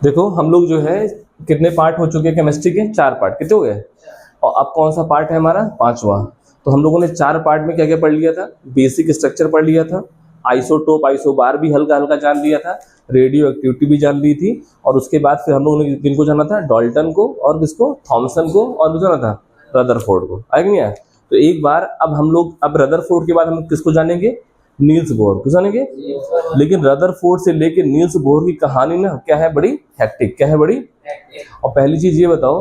देखो हम लोग जो है कितने पार्ट हो चुके हैं केमिस्ट्री के, 4 पार्ट। कितने हो गए? और अब कौन सा पार्ट है हमारा? 5वां। तो हम लोगों ने 4 पार्ट में क्या क्या पढ़ लिया था? बेसिक स्ट्रक्चर पढ़ लिया था, आइसोटोप आइसोबार भी हल्का हल्का जान लिया था, रेडियो एक्टिविटी भी जान ली थी, और उसके बाद फिर हम लोगों ने किनको जाना था? डाल्टन को, और किसको? थॉमसन को, और किसको जाना था? रदरफोर्ड को। आया कि नहीं आया? तो एक बार अब हम लोग, अब रदरफोर्ड के बाद हम किसको जानेंगे? नील्स बोर को जानेंगे। लेकिन रदरफोर्ड से लेके नील्स बोर की कहानी ना क्या है? बड़ी हेक्टिक। क्या है? बड़ी। और पहली चीज ये बताओ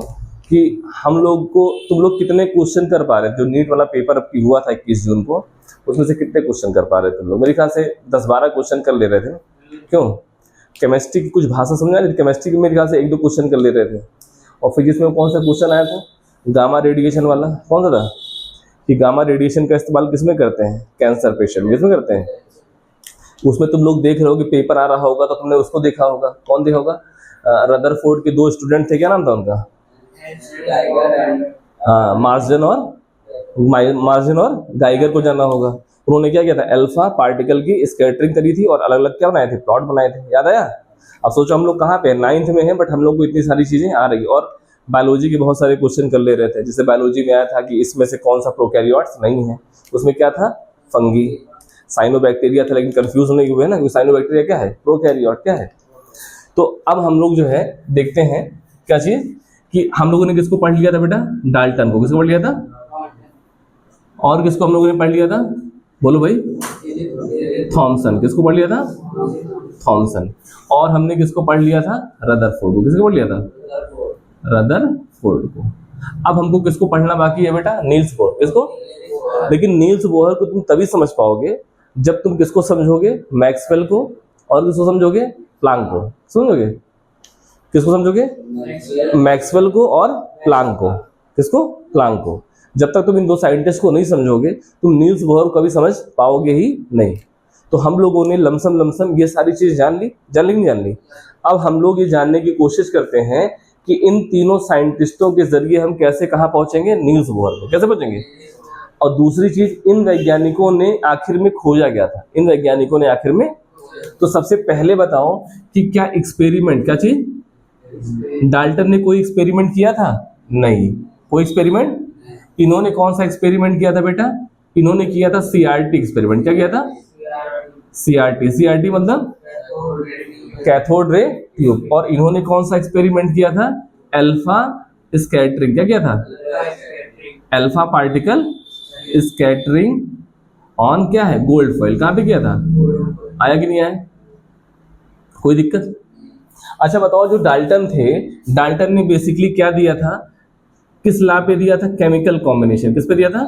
कि हम लोग को, तुम लोग कितने क्वेश्चन कर पा रहे थे? जो नीट वाला पेपर अब की हुआ था 21 जून को, उसमें से कितने क्वेश्चन कर पा रहे थे तुम लोग? मेरे ख्याल से 10-12 क्वेश्चन कर ले रहे थे। क्यों? केमिस्ट्री की कुछ भाषा समझ आ रही थी? केमिस्ट्री की मेरे ख्याल से 1-2 क्वेश्चन कर ले रहे थे। और फिजिक्स में कौन सा क्वेश्चन आया था? गामा रेडिएशन वाला। कौन सा था? कि गामा रेडिएशन का इस्तेमाल किसमें करते हैं? कैंसर पेशेंट में। किसमें करते हैं? उसमें तुम लोग देख रहे हो कि पेपर आ रहा होगा, तो तुमने उसको देखा होगा। कौन देखा होगा? रदरफोर्ड के 2 स्टूडेंट थे, क्या नाम था उनका? हाँ, मार्जिन और गाइगर को जाना होगा। उन्होंने क्या किया था? अल्फा पार्टिकल की स्कैटरिंग करी थी और अलग अलग क्या बनाए थे? प्लॉट बनाए थे। याद आया? अब सोचो हम लोग कहाँ पे? 9th में है, बट हम लोग को इतनी सारी चीजें आ रही है। और बायोलॉजी के बहुत सारे क्वेश्चन कर ले रहे थे। जैसे बायोलॉजी में आया था कि इसमें से कौन सा प्रोकैरियोट्स नहीं है। उसमें क्या था? फंगी। साइनोबैक्टीरिया था, लेकिन कंफ्यूज नहीं हुए ना कि साइनोबैक्टीरिया क्या है, प्रोकैरियोट क्या है। तो अब हम लोग जो है देखते हैं क्या चीज, कि हम लोगों ने किसको पढ़ लिया था बेटा? डाल्टन को। किसको पढ़ लिया था? और किसको हम लोगों ने पढ़ लिया था? बोलो भाई। थॉमसन। किसको पढ़ लिया था? थॉमसन। और हमने किसको पढ़ लिया था? रदरफोर्ड को। किसको पढ़ लिया था? रदरफोर्ड को। अब हमको किसको पढ़ना बाकी है बेटा? Niels Bohr. किसको? लेकिन नील्स बोहर को तुम तभी समझ पाओगे जब तुम किसको समझोगे? मैक्सवेल को। और किसको समझोगे? प्लांक को। समझोगे? किसको समझोगे? मैक्सवेल को और प्लांक को। किसको? प्लांक को। जब तक तुम इन 2 साइंटिस्ट को नहीं समझोगे, तुम नील्स बोहर को कभी समझ पाओगे ही नहीं। तो हम लोगों ने लमसम ये सारी चीज जान ली कि नहीं जान ली? अब हम लोग ये जानने की कोशिश करते हैं कि इन तीनों साइंटिस्टों के जरिए हम कैसे कहाँ पहुंचेंगे? नील्स बोहर को। कैसे पहुंचेंगे? और दूसरी चीज, इन वैज्ञानिकों ने आखिर में खोजा क्या था? इन वैज्ञानिकों ने आखिर में, तो सबसे पहले बताओ कि क्या एक्सपेरिमेंट, क्या चीज? डाल्टन ने कोई एक्सपेरिमेंट किया था? नहीं, कोई एक्सपेरिमेंट। इन्होंने कौन सा एक्सपेरिमेंट किया था बेटा? इन्होंने किया था सीआरटी एक्सपेरिमेंट। क्या किया था? सीआरटी। सीआरटी मतलब कैथोड रे ट्यूब। और इन्होंने कौन सा एक्सपेरिमेंट किया था? Alpha scattering. क्या किया था? अल्फा पार्टिकल स्कैटरिंग ऑन क्या है? Gold foil. कहां पे किया था? आया कि नहीं आया? कोई दिक्कत? अच्छा बताओ, जो डाल्टन थे, डाल्टन ने बेसिकली क्या दिया था? किस लॉ पे दिया था? Chemical combination. किस पे दिया था?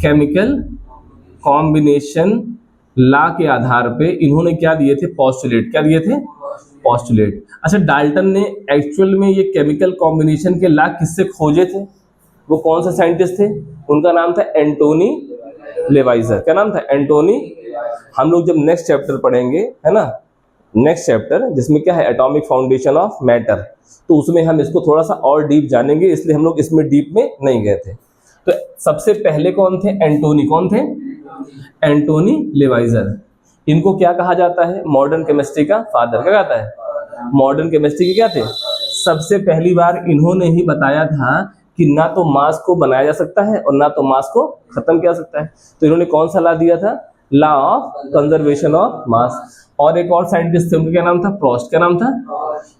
केमिकल कॉम्बिनेशन लॉ के आधार पे इन्होंने क्या दिए थे? पोस्टुलेट। क्या दिए थे? पोस्टुलेट। अच्छा, डाल्टन ने एक्चुअल में ये केमिकल कॉम्बिनेशन के लॉ किससे खोजे थे? वो कौन से साइंटिस्ट थे? उनका नाम था एंटोनी लेवाइजर। क्या नाम था? एंटोनी। हम लोग जब नेक्स्ट चैप्टर पढ़ेंगे, है ना, नेक्स्ट चैप्टर जिसमें क्या है? एटॉमिक फाउंडेशन ऑफ मैटर, तो उसमें हम इसको थोड़ा सा और डीप जानेंगे, इसलिए हम लोग इसमें डीप में नहीं गए थे। तो सबसे पहले कौन थे? एंटोनी। कौन थे? एंटोनी लेवाइजर। इनको क्या कहा जाता है? मॉडर्न केमिस्ट्री का फादर। क्या कहता है? मॉडर्न केमिस्ट्री के क्या थे? सबसे पहली बार इन्होंने ही बताया था कि ना तो मास को बनाया जा सकता है और ना तो मास को खत्म किया जा सकता है। तो इन्होंने कौन सा लॉ दिया था? Law of conservation of mass. और एक और साइंटिस्ट थे, उनका क्या नाम था? प्रोस्ट। क्या नाम था?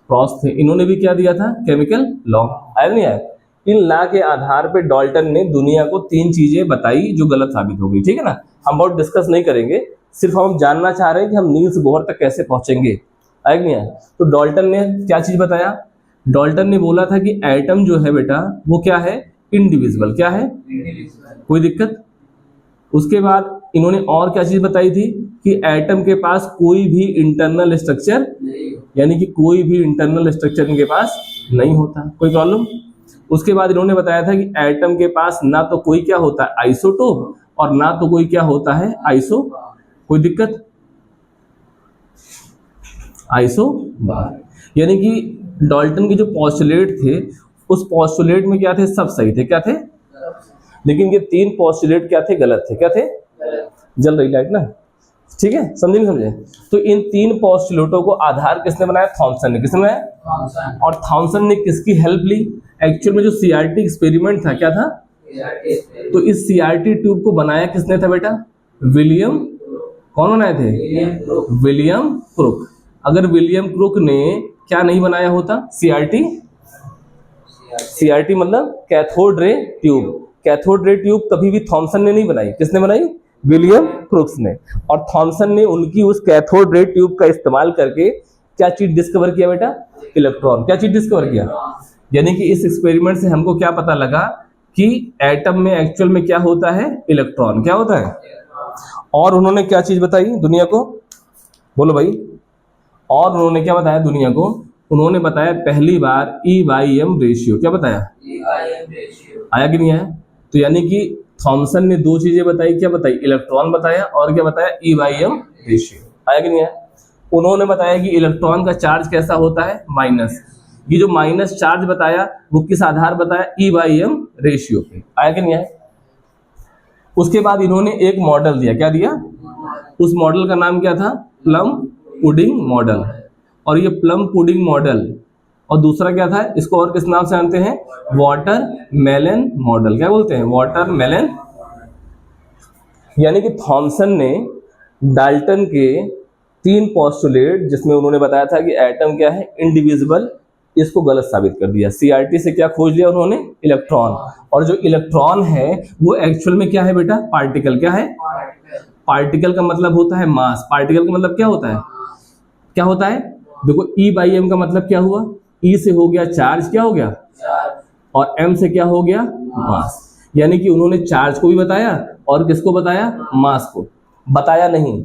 प्रोस्ट थे। इन्होंने भी क्या दिया था? Chemical law. आया नहीं आया? इन लॉ के आधार पे डाल्टन ने दुनिया को 3 चीजें बताई जो गलत साबित हो गई। ठीक है ना? हम बहुत डिस्कस नहीं करेंगे, सिर्फ हम जानना चाह रहे हैं कि हम नील्स बोहर तक कैसे पहुंचेंगे। आया नहीं आया? तो डाल्टन ने क्या चीज बताया? डाल्टन ने बोला था कि एटम जो है बेटा वो क्या है? इंडिविजिबल। क्या है? कोई दिक्कत? उसके बाद इन्होंने और क्या चीज बताई थी? कि एटम के पास कोई भी इंटरनल स्ट्रक्चर, यानी कि कोई भी इंटरनल स्ट्रक्चर इनके पास नहीं होता। कोई प्रॉब्लम? उसके बाद इन्होंने बताया था कि एटम के पास ना तो कोई क्या होता है? आइसोटोप, और ना तो कोई क्या होता है? आइसो। कोई दिक्कत? आइसो बार। यानी कि डाल्टन के जो पोस्टुलेट थे, उस पोस्टुलेट में क्या थे? सब सही थे। क्या थे? लेकिन ये 3 पोस्टुलेट क्या थे? गलत थे। क्या थे? जल रही लाइट ना, ठीक है, समझे नहीं समझे? तो इन 3 पोस्टुलेटों को आधार किसने बनाया? थॉमसन ने। किसने बनाया? और थॉमसन ने किसकी हेल्प ली? एक्चुअल में जो सीआरटी एक्सपेरिमेंट था, क्या था? तो इस सीआरटी ट्यूब को बनाया किसने था बेटा? विलियम, कौन बनाए थे? William Crookes. अगर विलियम क्रुक ने क्या नहीं बनाया होता? सीआरटी, सीआरटी मतलब cathode ray tube. Cathode ray tube कभी भी थॉमसन ने नहीं बनाई। किसने बनाई? विलियम क्रुक्स ने। और थॉमसन ने उनकी उस कैथोड रे ट्यूब का इस्तेमाल करके क्या चीज डिस्कवर किया बेटा? इलेक्ट्रॉन। क्या चीज डिस्कवर किया? यानी कि इस एक्सपेरिमेंट से हमको क्या पता लगा कि एटम में एक्चुअल में क्या होता है? इलेक्ट्रॉन। क्या होता है? और उन्होंने क्या चीज बताई दुनिया को? बोलो भाई। और उन्होंने क्या बताया दुनिया को? उन्होंने बताया पहली बार E/M रेशियो। क्या बताया? आया कि नहीं आया? तो यानी कि थॉमसन ने 2 चीजें बताई। क्या बताई? इलेक्ट्रॉन बताया और क्या बताया? E/M ratio. आया कि नहीं आया? उन्होंने बताया कि इलेक्ट्रॉन का चार्ज कैसा होता है? माइनस। ये जो माइनस चार्ज बताया वो किस आधार बताया? E/M रेशियो पे। आया कि नहीं आया? उसके बाद इन्होंने एक मॉडल दिया। क्या दिया? उस मॉडल का नाम क्या था? Plum pudding model. और ये प्लम पुडिंग मॉडल और दूसरा क्या था? इसको और किस नाम से जानते हैं? Watermelon model. क्या बोलते हैं? वाटरमेलन। यानी कि थॉमसन ने डाल्टन के 3 पोस्टुलेट, जिसमें उन्होंने बताया था कि एटम क्या है? इंडिविजिबल, इसको गलत साबित कर दिया। सीआरटी से क्या खोज लिया उन्होंने? इलेक्ट्रॉन। और जो इलेक्ट्रॉन है वो एक्चुअल में क्या है बेटा? पार्टिकल। क्या है? पार्टिकल का मतलब होता है मास। पार्टिकल का मतलब क्या होता है? क्या होता है? देखो, E/M का मतलब क्या हुआ? E से हो गया चार्ज। क्या हो गया? और M से क्या हो गया? मास। यानी कि उन्होंने चार्ज को भी बताया और किसको बताया? मास को। बताया नहीं,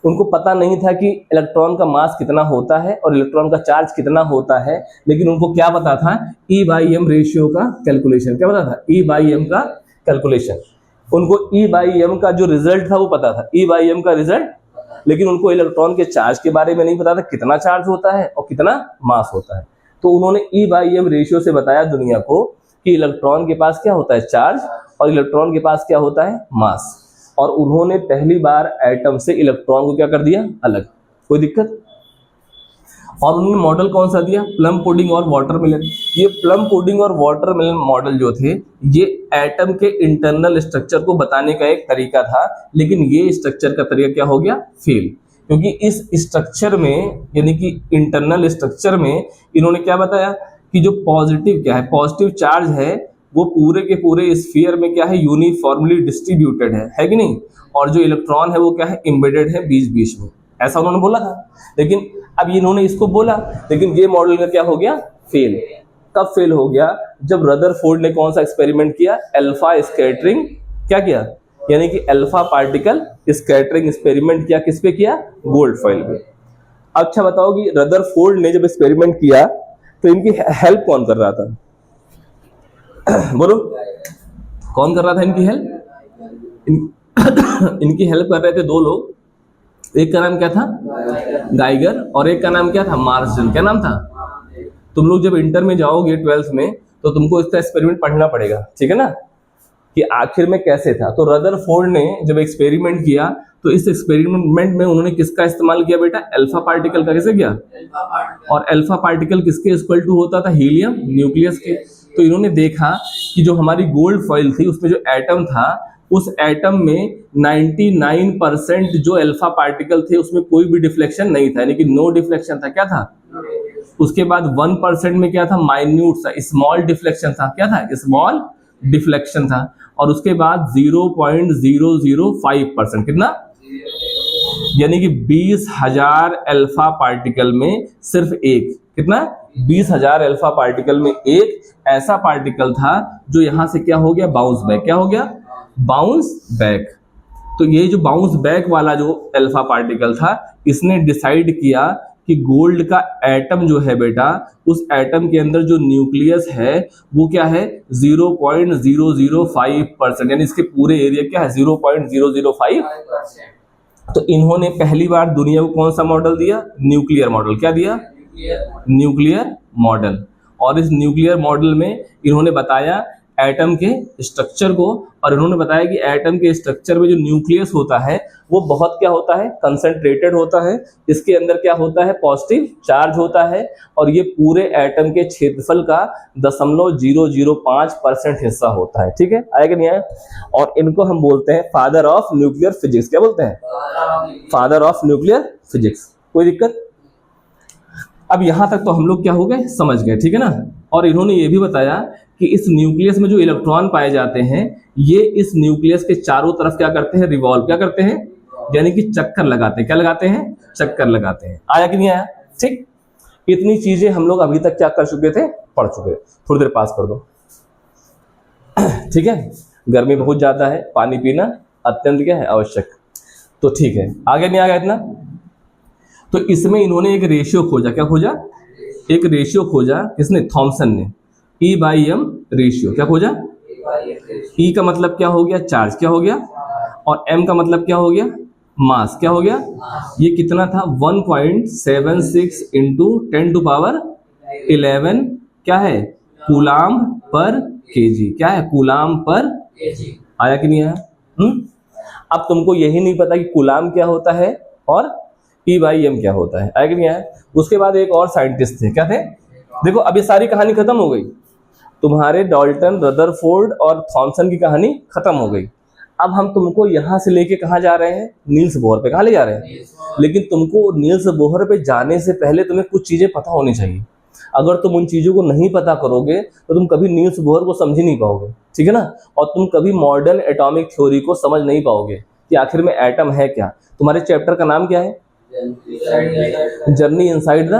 उनको पता नहीं था कि इलेक्ट्रॉन का मास कितना होता है और इलेक्ट्रॉन का चार्ज कितना होता है, लेकिन उनको क्या पता था? E/M रेशियो का कैलकुलेशन। क्या पता था? E/M का कैलकुलेशन। उनको E/M का जो रिजल्ट था वो पता था, E/M का रिजल्ट, लेकिन उनको इलेक्ट्रॉन के चार्ज के बारे में नहीं पता था, कितना चार्ज होता है और कितना मास होता है। तो उन्होंने E/M रेशियो से बताया दुनिया को कि इलेक्ट्रॉन के पास क्या होता है? चार्ज, और इलेक्ट्रॉन के पास क्या होता है? मास। और उन्होंने पहली बार एटम से इलेक्ट्रॉन को क्या कर दिया? अलग। कोई दिक्कत? और उन्होंने मॉडल कौन सा दिया? प्लम पुडिंग और वाटरमेलन। ये प्लम पुडिंग और वाटरमेलन मॉडल जो थे, ये एटम के इंटरनल स्ट्रक्चर को बताने का एक तरीका था, लेकिन ये स्ट्रक्चर का तरीका क्या हो गया? फेल। क्योंकि इस स्ट्रक्चर में, यानी कि इंटरनल स्ट्रक्चर में, इन्होंने क्या बताया कि जो पॉजिटिव क्या है? पॉजिटिव चार्ज है वो पूरे के पूरे स्फीयर में क्या है? यूनिफॉर्मली डिस्ट्रीब्यूटेड है कि नहीं? और जो इलेक्ट्रॉन है वो क्या है? एम्बेडेड है बीच बीच में। ऐसा उन्होंने बोला था। लेकिन अब इन्होंने इसको बोला, लेकिन ये मॉडल का क्या हो गया? फेल। कब फेल हो गया? जब रदरफोर्ड ने कौन सा एक्सपेरिमेंट किया? Alpha scattering. क्या किया? यानी कि अल्फा पार्टिकल स्कैटरिंग एक्सपेरिमेंट किया। किस पे किया? गोल्ड फॉइल पे। अच्छा बताओ कि रदरफोर्ड ने जब एक्सपेरिमेंट किया तो इनकी हेल्प कौन कर रहा था? बोलो, कौन कर रहा था इनकी हेल्प? इनकी हेल्प कर रहे थे 2 लोग। एक का नाम क्या था? गाइगर। और एक का नाम क्या था? मार्शल। क्या नाम था? तुम लोग जब इंटर में जाओगे 12th में, तो तुमको इसका एक्सपेरिमेंट पढ़ना पड़ेगा, ठीक है ना, कि आखिर में कैसे था। तो रदरफोर्ड ने जब एक्सपेरिमेंट किया तो इस एक्सपेरिमेंट में उन्होंने किसका इस्तेमाल किया बेटा? अल्फा पार्टिकल का। कैसे किया? और अल्फा पार्टिकल किसके इक्वल टू होता था? हीलियम न्यूक्लियस के। तो इन्होंने देखा कि जो हमारी गोल्ड फॉइल थी उसमें जो एटम था, उस एटम में 99% जो अल्फा पार्टिकल थे उसमें कोई भी डिफ्लेक्शन नहीं था, यानी कि नो डिफ्लेक्शन था। क्या था? उसके बाद 1% में क्या था? माइन्यूट सा स्मॉल डिफ्लेक्शन था। क्या था? स्मॉल डिफ्लेक्शन था। और उसके बाद 0.005%। कितना? यानी कि 20,000 अल्फा पार्टिकल में सिर्फ एक। कितना? 20,000 अल्फा पार्टिकल में एक ऐसा पार्टिकल था जो यहां से क्या हो गया? Bounce back. क्या हो गया? Bounce back. तो ये जो बाउंस बैक वाला जो अल्फा पार्टिकल था, इसने डिसाइड किया कि गोल्ड का एटम जो है बेटा, उस एटम के अंदर जो न्यूक्लियस है वो क्या है? 0.005%, यानी इसके पूरे एरिया क्या है? 0.005%। तो इन्होंने पहली बार दुनिया को कौन सा मॉडल दिया? Nuclear model. क्या दिया? Nuclear model. और इस न्यूक्लियर मॉडल में इन्होंने बताया एटम के स्ट्रक्चर को, और इन्होंने बताया कि एटम के स्ट्रक्चर में जो न्यूक्लियस होता है वो बहुत क्या होता है, कंसंट्रेटेड होता है। इसके अंदर क्या होता है, पॉजिटिव चार्ज होता है, और ये पूरे एटम के क्षेत्रफल का 0.005% हिस्सा होता है। ठीक है, आया कि नहीं आया? और इनको हम बोलते हैं फादर ऑफ न्यूक्लियर फिजिक्स। क्या बोलते हैं? Father of nuclear physics. कोई दिक्कत? अब यहां तक तो हम लोग क्या हो गए, समझ गए, ठीक है ना। और इन्होंने ये भी बताया कि इस न्यूक्लियस में जो इलेक्ट्रॉन पाए जाते हैं ये इस न्यूक्लियस के चारों तरफ क्या करते हैं, रिवॉल्व क्या करते हैं, यानी कि चक्कर लगाते हैं। क्या लगाते हैं? चक्कर लगाते हैं। आया कि नहीं आया? ठीक, इतनी चीजें हम लोग अभी तक क्या कर चुके थे, पढ़ चुके। थोड़ी देर पास कर दो, ठीक है। गर्मी बहुत ज्यादा है, पानी पीना अत्यंत क्या है, आवश्यक। तो ठीक है, आगे नहीं आ गया इतना। तो इसमें इन्होंने एक रेशियो खोजा। क्या खोजा? एक रेशियो खोजा। किसने? थॉमसन ने। E/m ratio. क्या खोजा? E का मतलब क्या हो गया, चार्ज। क्या हो गया? और m का मतलब क्या हो गया, मास। क्या हो गया? ये कितना था, 1.76 इंटू 10⁻11 क्या है, कूलाम पर केजी। क्या है? कूलाम पर केजी। आया कि नहीं आया? अब तुमको यही नहीं पता कि कूलाम क्या होता है और E/m क्या होता है। आया कि नहीं आया? उसके बाद एक और साइंटिस्ट थे। क्या थे? देखो, अब ये सारी कहानी खत्म हो गई। तुम्हारे डाल्टन, रदरफोर्ड और थॉमसन की कहानी खत्म हो गई। अब हम तुमको यहां से लेके कहां जा रहे हैं, नील्स बोहर पे। कहां ले जा रहे हैं? लेकिन तुमको नील्स बोहर पे जाने से पहले तुम्हें कुछ चीजें पता होनी चाहिए। अगर तुम उन चीजों को नहीं पता करोगे तो तुम कभी नील्स बोहर को समझ ही नहीं पाओगे, ठीक है ना। और तुम कभी मॉडर्न एटॉमिक थ्योरी को समझ नहीं पाओगे कि आखिर में एटम है क्या। तुम्हारे चैप्टर का नाम क्या है? Journey inside the.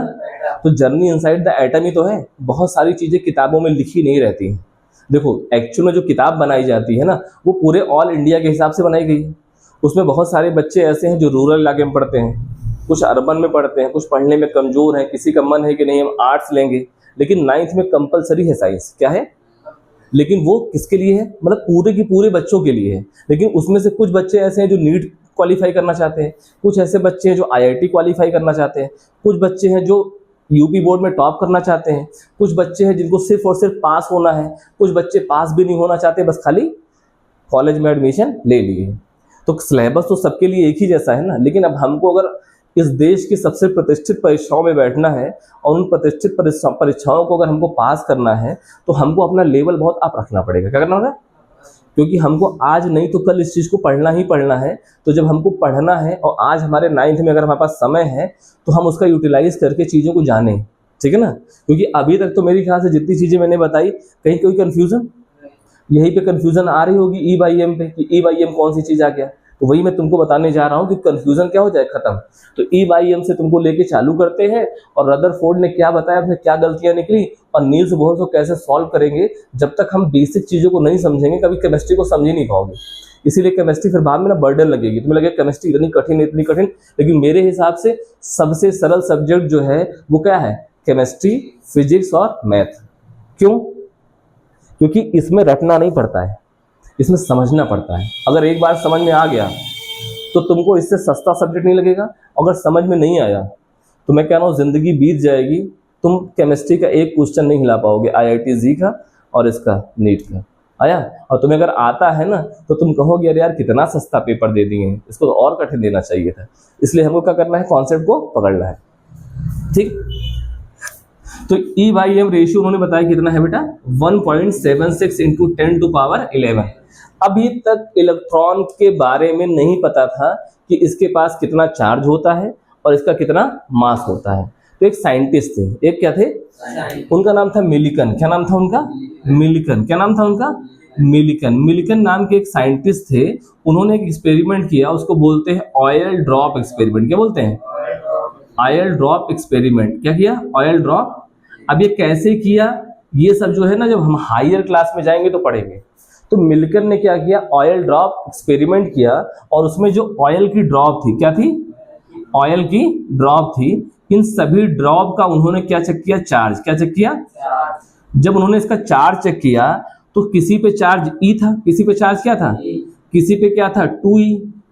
तो जर्नी इनसाइड द एटम ही तो है। बहुत सारी चीजें किताबों में लिखी नहीं रहती हैं। देखो, एक्चुअल में जो किताब बनाई जाती है ना, वो पूरे ऑल इंडिया के हिसाब से बनाई गई है। उसमें बहुत सारे बच्चे ऐसे हैं जो रूरल इलाके में पढ़ते हैं, कुछ अर्बन में पढ़ते हैं, कुछ पढ़ने में कमजोर हैं, किसी का मन है कि नहीं हम आर्ट्स लेंगे, लेकिन 9th में कंपलसरी है साइंस। क्या है? लेकिन वो किसके लिए है, मतलब पूरे के पूरे बच्चों के लिए है। लेकिन उसमें से कुछ बच्चे ऐसे हैं जो नीट क्वालिफाई करना चाहते हैं, कुछ ऐसे बच्चे हैं जो IIT क्वालिफाई करना चाहते हैं, कुछ बच्चे हैं जो यूपी बोर्ड में टॉप करना चाहते हैं, कुछ बच्चे हैं जिनको सिर्फ और सिर्फ पास होना है, कुछ बच्चे पास भी नहीं होना चाहते, बस खाली कॉलेज में एडमिशन ले लिए। तो सिलेबस तो सबके लिए एक ही जैसा है ना। लेकिन अब हमको अगर इस देश की सबसे प्रतिष्ठित परीक्षाओं में बैठना है और उन प्रतिष्ठित परीक्षाओं को अगर हमको पास करना है तो हमको अपना लेवल बहुत अप रखना पड़ेगा। क्या करना होगा? क्योंकि हमको आज नहीं तो कल इस चीज़ को पढ़ना ही पढ़ना है। तो जब हमको पढ़ना है और आज हमारे 9th में अगर हमारे पास समय है तो हम उसका यूटिलाइज करके चीज़ों को जानें, ठीक है ना। क्योंकि अभी तक तो मेरे ख्याल से जितनी चीज़ें मैंने बताई, कहीं कोई कन्फ्यूज़न, यहीं पे कन्फ्यूज़न आ रही होगी E/m पे कि E/m कौन सी चीज़ आ गया। तो वही मैं तुमको बताने जा रहा हूँ कि कन्फ्यूज़न क्या हो जाए, खत्म। तो E/m से तुमको लेके चालू करते हैं और रदरफोर्ड ने क्या बताया, उसमें क्या गलतियां निकली और नील्स बोहर को कैसे सॉल्व करेंगे। जब तक हम बेसिक चीज़ों को नहीं समझेंगे कभी केमिस्ट्री को समझ ही नहीं पाओगे। इसीलिए केमिस्ट्री फिर बाद में ना बर्डन लगेगी, तुम्हें लगेगा केमिस्ट्री इतनी कठिन इतनी कठिन। लेकिन मेरे हिसाब से सबसे सरल सब्जेक्ट जो है वो क्या है, केमिस्ट्री, फिजिक्स और मैथ। क्यों? क्योंकि इसमें रटना नहीं पड़ता है, इसमें समझना पड़ता है। अगर एक बार समझ में आ गया तो तुमको इससे सस्ता सब्जेक्ट नहीं लगेगा। अगर समझ में नहीं आया तो मैं कह रहा हूँ जिंदगी बीत जाएगी, तुम केमिस्ट्री का एक क्वेश्चन नहीं हिला पाओगे IIT-JEE का और इसका नीट का। आया? और तुम्हें अगर आता है ना तो तुम कहोगे अरे यार कितना सस्ता पेपर दे दिए हैं, इसको तो और कठिन देना चाहिए था। इसलिए हमको क्या करना है, कॉन्सेप्ट को पकड़ना है, ठीक। तो E/m रेशियो उन्होंने बताया कितना है बेटा, 1.76 इंटू 10⁻11। अभी तक इलेक्ट्रॉन के बारे में नहीं पता था कि इसके पास कितना चार्ज होता है और इसका कितना मास होता है। तो एक साइंटिस्ट थे, एक क्या थे, उनका नाम था मिलिकन। क्या नाम था उनका? मिलिकन। क्या नाम था उनका? मिलिकन। मिलिकन नाम के एक साइंटिस्ट थे। उन्होंने एक एक्सपेरिमेंट किया, उसको बोलते हैं ऑयल ड्रॉप एक्सपेरिमेंट। क्या बोलते हैं? Oil drop experiment. क्या किया? Oil drop. अब ये कैसे किया, ये सब जो है ना जब हम हायर क्लास में जाएंगे तो पढ़ेंगे। तो मिलिकन ने क्या किया, ऑयल ड्रॉप एक्सपेरिमेंट किया और उसमें जो ऑयल की ड्रॉप थी, क्या थी? ऑयल की ड्रॉप थी। इन सभी ड्रॉप का उन्होंने क्या चेक किया? चार्ज। क्या चेक किया? जब उन्होंने इसका चार्ज चेक किया तो किसी पे चार्ज E था, किसी पे चार्ज क्या था? किसी पे क्या था? 2E,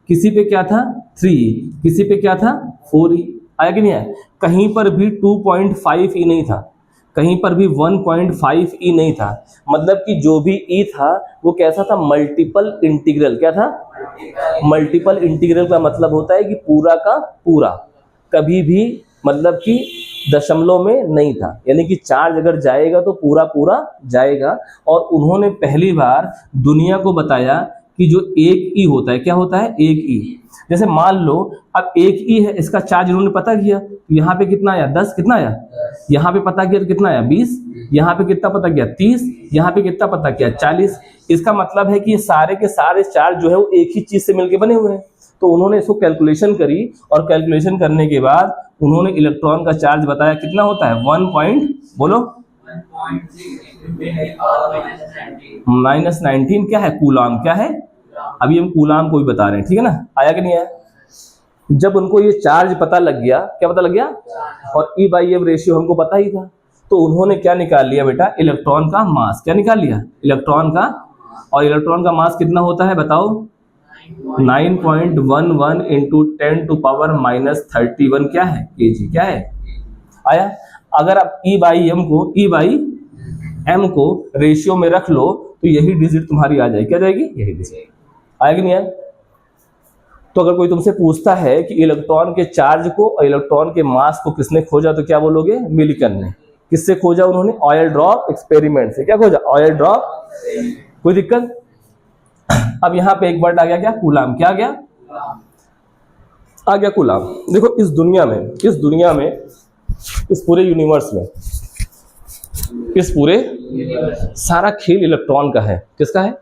किसी पे क्या था? 3E, किसी पे क्या था? 4E। आया कि नहीं आया? कहीं पर भी 2.5E नहीं था, कहीं पर भी 1.5 ई नहीं था, मतलब कि जो भी ई था वो कैसा था, मल्टीपल इंटीग्रल। क्या था, मल्टीपल इंटीग्रल का मतलब होता है कि पूरा का पूरा, कभी भी मतलब कि दशमलव में नहीं था, यानी कि चार्ज अगर जाएगा तो पूरा पूरा जाएगा। और उन्होंने पहली बार दुनिया को बताया कि जो एक ई होता है, क्या होता है, एक ई। जैसे मान लो अब एक ई है, इसका चार्ज इन्होंने पता किया, यहाँ पे कितना आया 10, कितना आया, यहाँ पे पता किया तो कितना आया 20, यहाँ पे कितना पता किया 30, यहाँ पे कितना पता किया 40। इसका मतलब है कि ये सारे के सारे चार्ज जो है वो एक ही चीज से मिलके बने हुए हैं। तो उन्होंने इसको कैलकुलेशन करी और कैलकुलेशन करने के बाद उन्होंने इलेक्ट्रॉन का चार्ज बताया कितना होता है, 1 पॉइंट बोलो -19 क्या है, कूलाम। क्या है, अभी हम कूलाम को भी बता रहे हैं, ठीक है ना, आया कि नहीं आया। जब उनको ये चार्ज पता लग गया, क्या पता लग गया, और E/m रेशियो हमको पता ही था, तो उन्होंने क्या निकाल लिया बेटा, इलेक्ट्रॉन का मास। क्या निकाल लिया, इलेक्ट्रॉन का। और इलेक्ट्रॉन का मास कितना होता है बताओ, 9.11 इंटू 10⁻31 क्या है, kg। क्या है, आया। अगर आप E/m को रेशियो में रख लो तो यही डिजिट तुम्हारी आ जाएगी। क्या जाएगी, यही डिजिट आएगी, नहीं आए। तो अगर कोई तुमसे पूछता है कि इलेक्ट्रॉन के चार्ज को और इलेक्ट्रॉन के मास को किसने खोजा, तो क्या बोलोगे, मिल्कन ने। किससे खोजा उन्होंने, ऑयल ड्रॉप एक्सपेरिमेंट से। क्या खोजा, ऑयल ड्रॉप। कोई दिक्कत। अब यहाँ पे एक वर्ड आ गया, क्या, कूलाम। क्या आ गया, आ गया कूलाम। देखो इस दुनिया में इस पूरे यूनिवर्स में, इस पूरे सारा खेल इलेक्ट्रॉन का है। किसका है,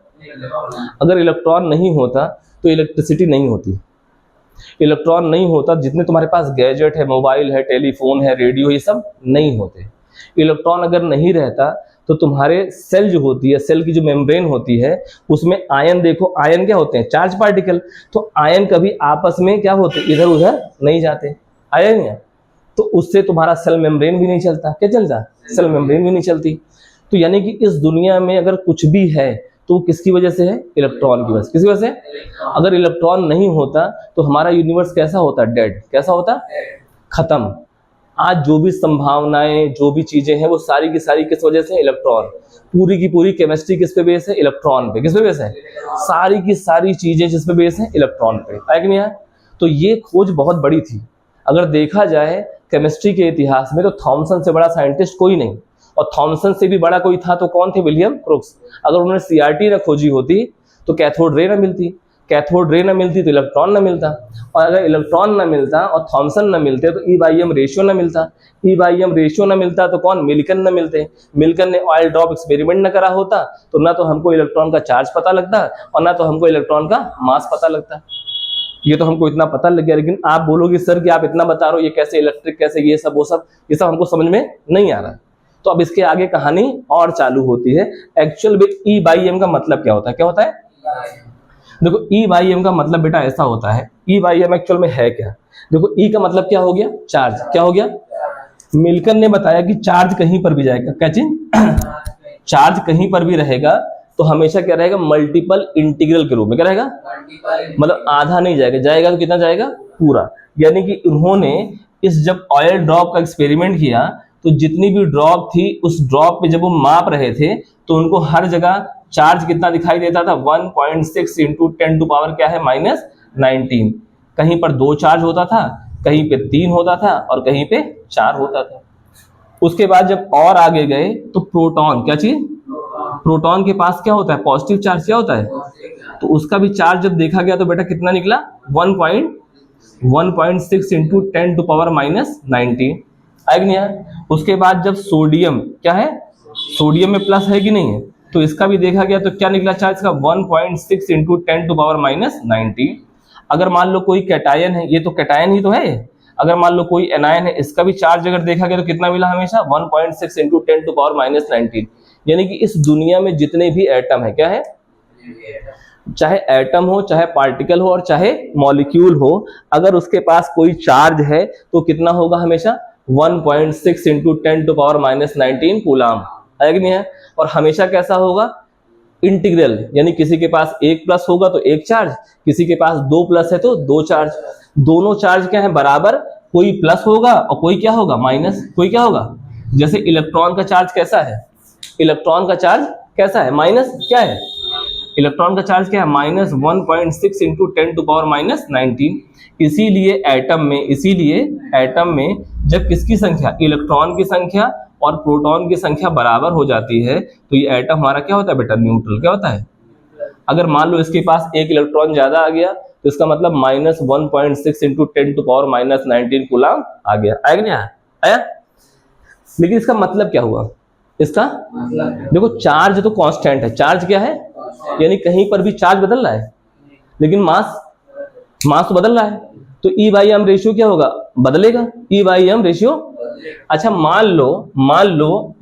अगर इलेक्ट्रॉन नहीं होता तो इलेक्ट्रिसिटी नहीं होती। इलेक्ट्रॉन नहीं होता, जितने तुम्हारे पास गैजेट है, मोबाइल है, टेलीफोन है, रेडियो, ये सब नहीं होते। इलेक्ट्रॉन अगर नहीं रहता तो तुम्हारे सेल जो होती है, सेल की जो मेम्ब्रेन होती है, उसमें आयन, देखो आयन क्या होते हैं, चार्ज पार्टिकल। तो आयन कभी आपस में क्या होते, इधर उधर नहीं जाते, आयन है। तो उससे तुम्हारा सेल मेम्ब्रेन भी नहीं चलता। क्या चलता, सेल मेम्ब्रेन भी नहीं चलती। तो यानी कि इस दुनिया में अगर कुछ भी है तो किसकी वजह से है, इलेक्ट्रॉन की वजह से। किसकी वजह से, अगर इलेक्ट्रॉन नहीं होता तो हमारा यूनिवर्स कैसा होता, डेड। कैसा होता, खत्म। आज जो भी संभावनाएं, जो भी चीजें हैं, वो सारी की सारी किस वजह से, इलेक्ट्रॉन। पूरी की पूरी केमिस्ट्री किस पे बेस है, इलेक्ट्रॉन पे। किस पे बेस है, सारी की सारी चीजें जिस पे बेस है, इलेक्ट्रॉन पे। है कि नहीं है। तो ये खोज बहुत बड़ी थी। अगर देखा जाए केमिस्ट्री के इतिहास में तो थॉमसन से बड़ा साइंटिस्ट कोई नहीं, और थॉमसन से भी बड़ा कोई था तो कौन थे, विलियम क्रुक्स। अगर उन्होंने CRT न खोजी होती तो कैथोड रे न मिलती, कैथोड रे न मिलती तो इलेक्ट्रॉन न मिलता, और अगर इलेक्ट्रॉन न मिलता और थॉमसन न मिलते तो E/m रेशियो न मिलता, E/m रेशियो न मिलता तो कौन, मिल्कन न मिलते। मिल्कन ने ऑयल ड्रॉप एक्सपेरिमेंट न करा होता तो ना तो हमको इलेक्ट्रॉन का चार्ज पता लगता और ना तो हमको इलेक्ट्रॉन का मास पता लगता। ये तो हमको इतना पता लग गया, लेकिन आप बोलोगे सर कि आप इतना बता रहे हो, ये कैसे इलेक्ट्रिक, कैसे ये सब वो सब, ये सब हमको समझ में नहीं आ रहा। तो अब इसके आगे कहानी और चालू होती है। एक्चुअल में E/m का मतलब क्या होता है, क्या होता है, देखो E/m का मतलब बेटा ऐसा होता है, E/m एक्चुअल में है क्या। देखो E का मतलब क्या हो गया, चार्ज। क्या हो गया, मिल्कन ने बताया कि चार्ज कहीं पर भी जाएगा, क्या चीज, चार्ज कहीं पर भी रहेगा तो हमेशा क्या रहेगा, मल्टीपल इंटीग्रल के रूप में। क्या रहेगा, मतलब आधा नहीं जाएगा, जाएगा तो कितना जाएगा, पूरा। यानी कि उन्होंने इस जब ऑयल ड्रॉप का एक्सपेरिमेंट किया तो जितनी भी ड्रॉप थी उस ड्रॉप पे जब वो माप रहे थे तो उनको हर जगह चार्ज कितना दिखाई देता था, 1.6 इंटू 10 टू पावर क्या है, -19। कहीं पर 2 चार्ज होता था, कहीं पे 3 होता था और कहीं पे 4 होता था। उसके बाद जब और आगे गए तो प्रोटॉन, क्या चीज, प्रोटॉन के पास क्या होता है, पॉजिटिव चार्ज। क्या होता है, तो उसका भी चार्ज जब देखा गया तो बेटा कितना निकला, 1.6 इंटू 10 टू पावर -19। आएगा नहीं है। उसके बाद जब सोडियम, क्या है, सोडियम में प्लस है कि नहीं है, तो इसका भी देखा गया तो क्या निकला चार्ज का, 1.6 इंटू 10 टू पावर -19। अगर मान लो कोई कैटायन है, ये तो कैटायन ही तो है, अगर मान लो कोई एनायन है, इसका भी चार्ज अगर देखा गया तो कितना मिला हमेशा, 1.6 इंटू 10 टू पावर -19। यानी कि इस दुनिया में जितने भी एटम है, क्या है, चाहे एटम हो, चाहे पार्टिकल हो और चाहे मॉलिक्यूल हो, अगर उसके पास कोई चार्ज है तो कितना होगा हमेशा, 1.6 इंटू 10 टू पावर -19 कूलाम। है कि नहीं है। और हमेशा कैसा होगा, इंटीग्रल, यानी किसी के पास 1 प्लस होगा तो 1 चार्ज, किसी के पास 2 प्लस है तो 2 चार्ज। दोनों चार्ज क्या है, बराबर, कोई प्लस होगा और कोई क्या होगा, माइनस। कोई क्या होगा, जैसे इलेक्ट्रॉन का चार्ज कैसा है, इलेक्ट्रॉन का चार्ज कैसा है, माइनस क्या है, इलेक्ट्रॉन का चार्ज क्या है, -1.6 इंटू 10⁻19। इसीलिए एटम में जब किसकी संख्या, इलेक्ट्रॉन की संख्या और प्रोटॉन की संख्या बराबर हो जाती है तो ये एटम हमारा क्या होता है बेटा, न्यूट्रल। क्या होता है, अगर मान लो इसके पास एक इलेक्ट्रॉन ज्यादा आ गया तो इसका मतलब -1.6 इंटू 10⁻19 कूलम आ गया, आया कि नहीं आया? लेकिन इसका मतलब क्या हुआ, इसका देखो चार्ज तो कांस्टेंट है, चार्ज क्या है, यानी कहीं पर भी चार्ज बदल रहा है, लेकिन मास तो बदल रहा है, तो E/m रेशियो क्या होगा, बदलेगा, E/m रेशियो। अच्छा मान लो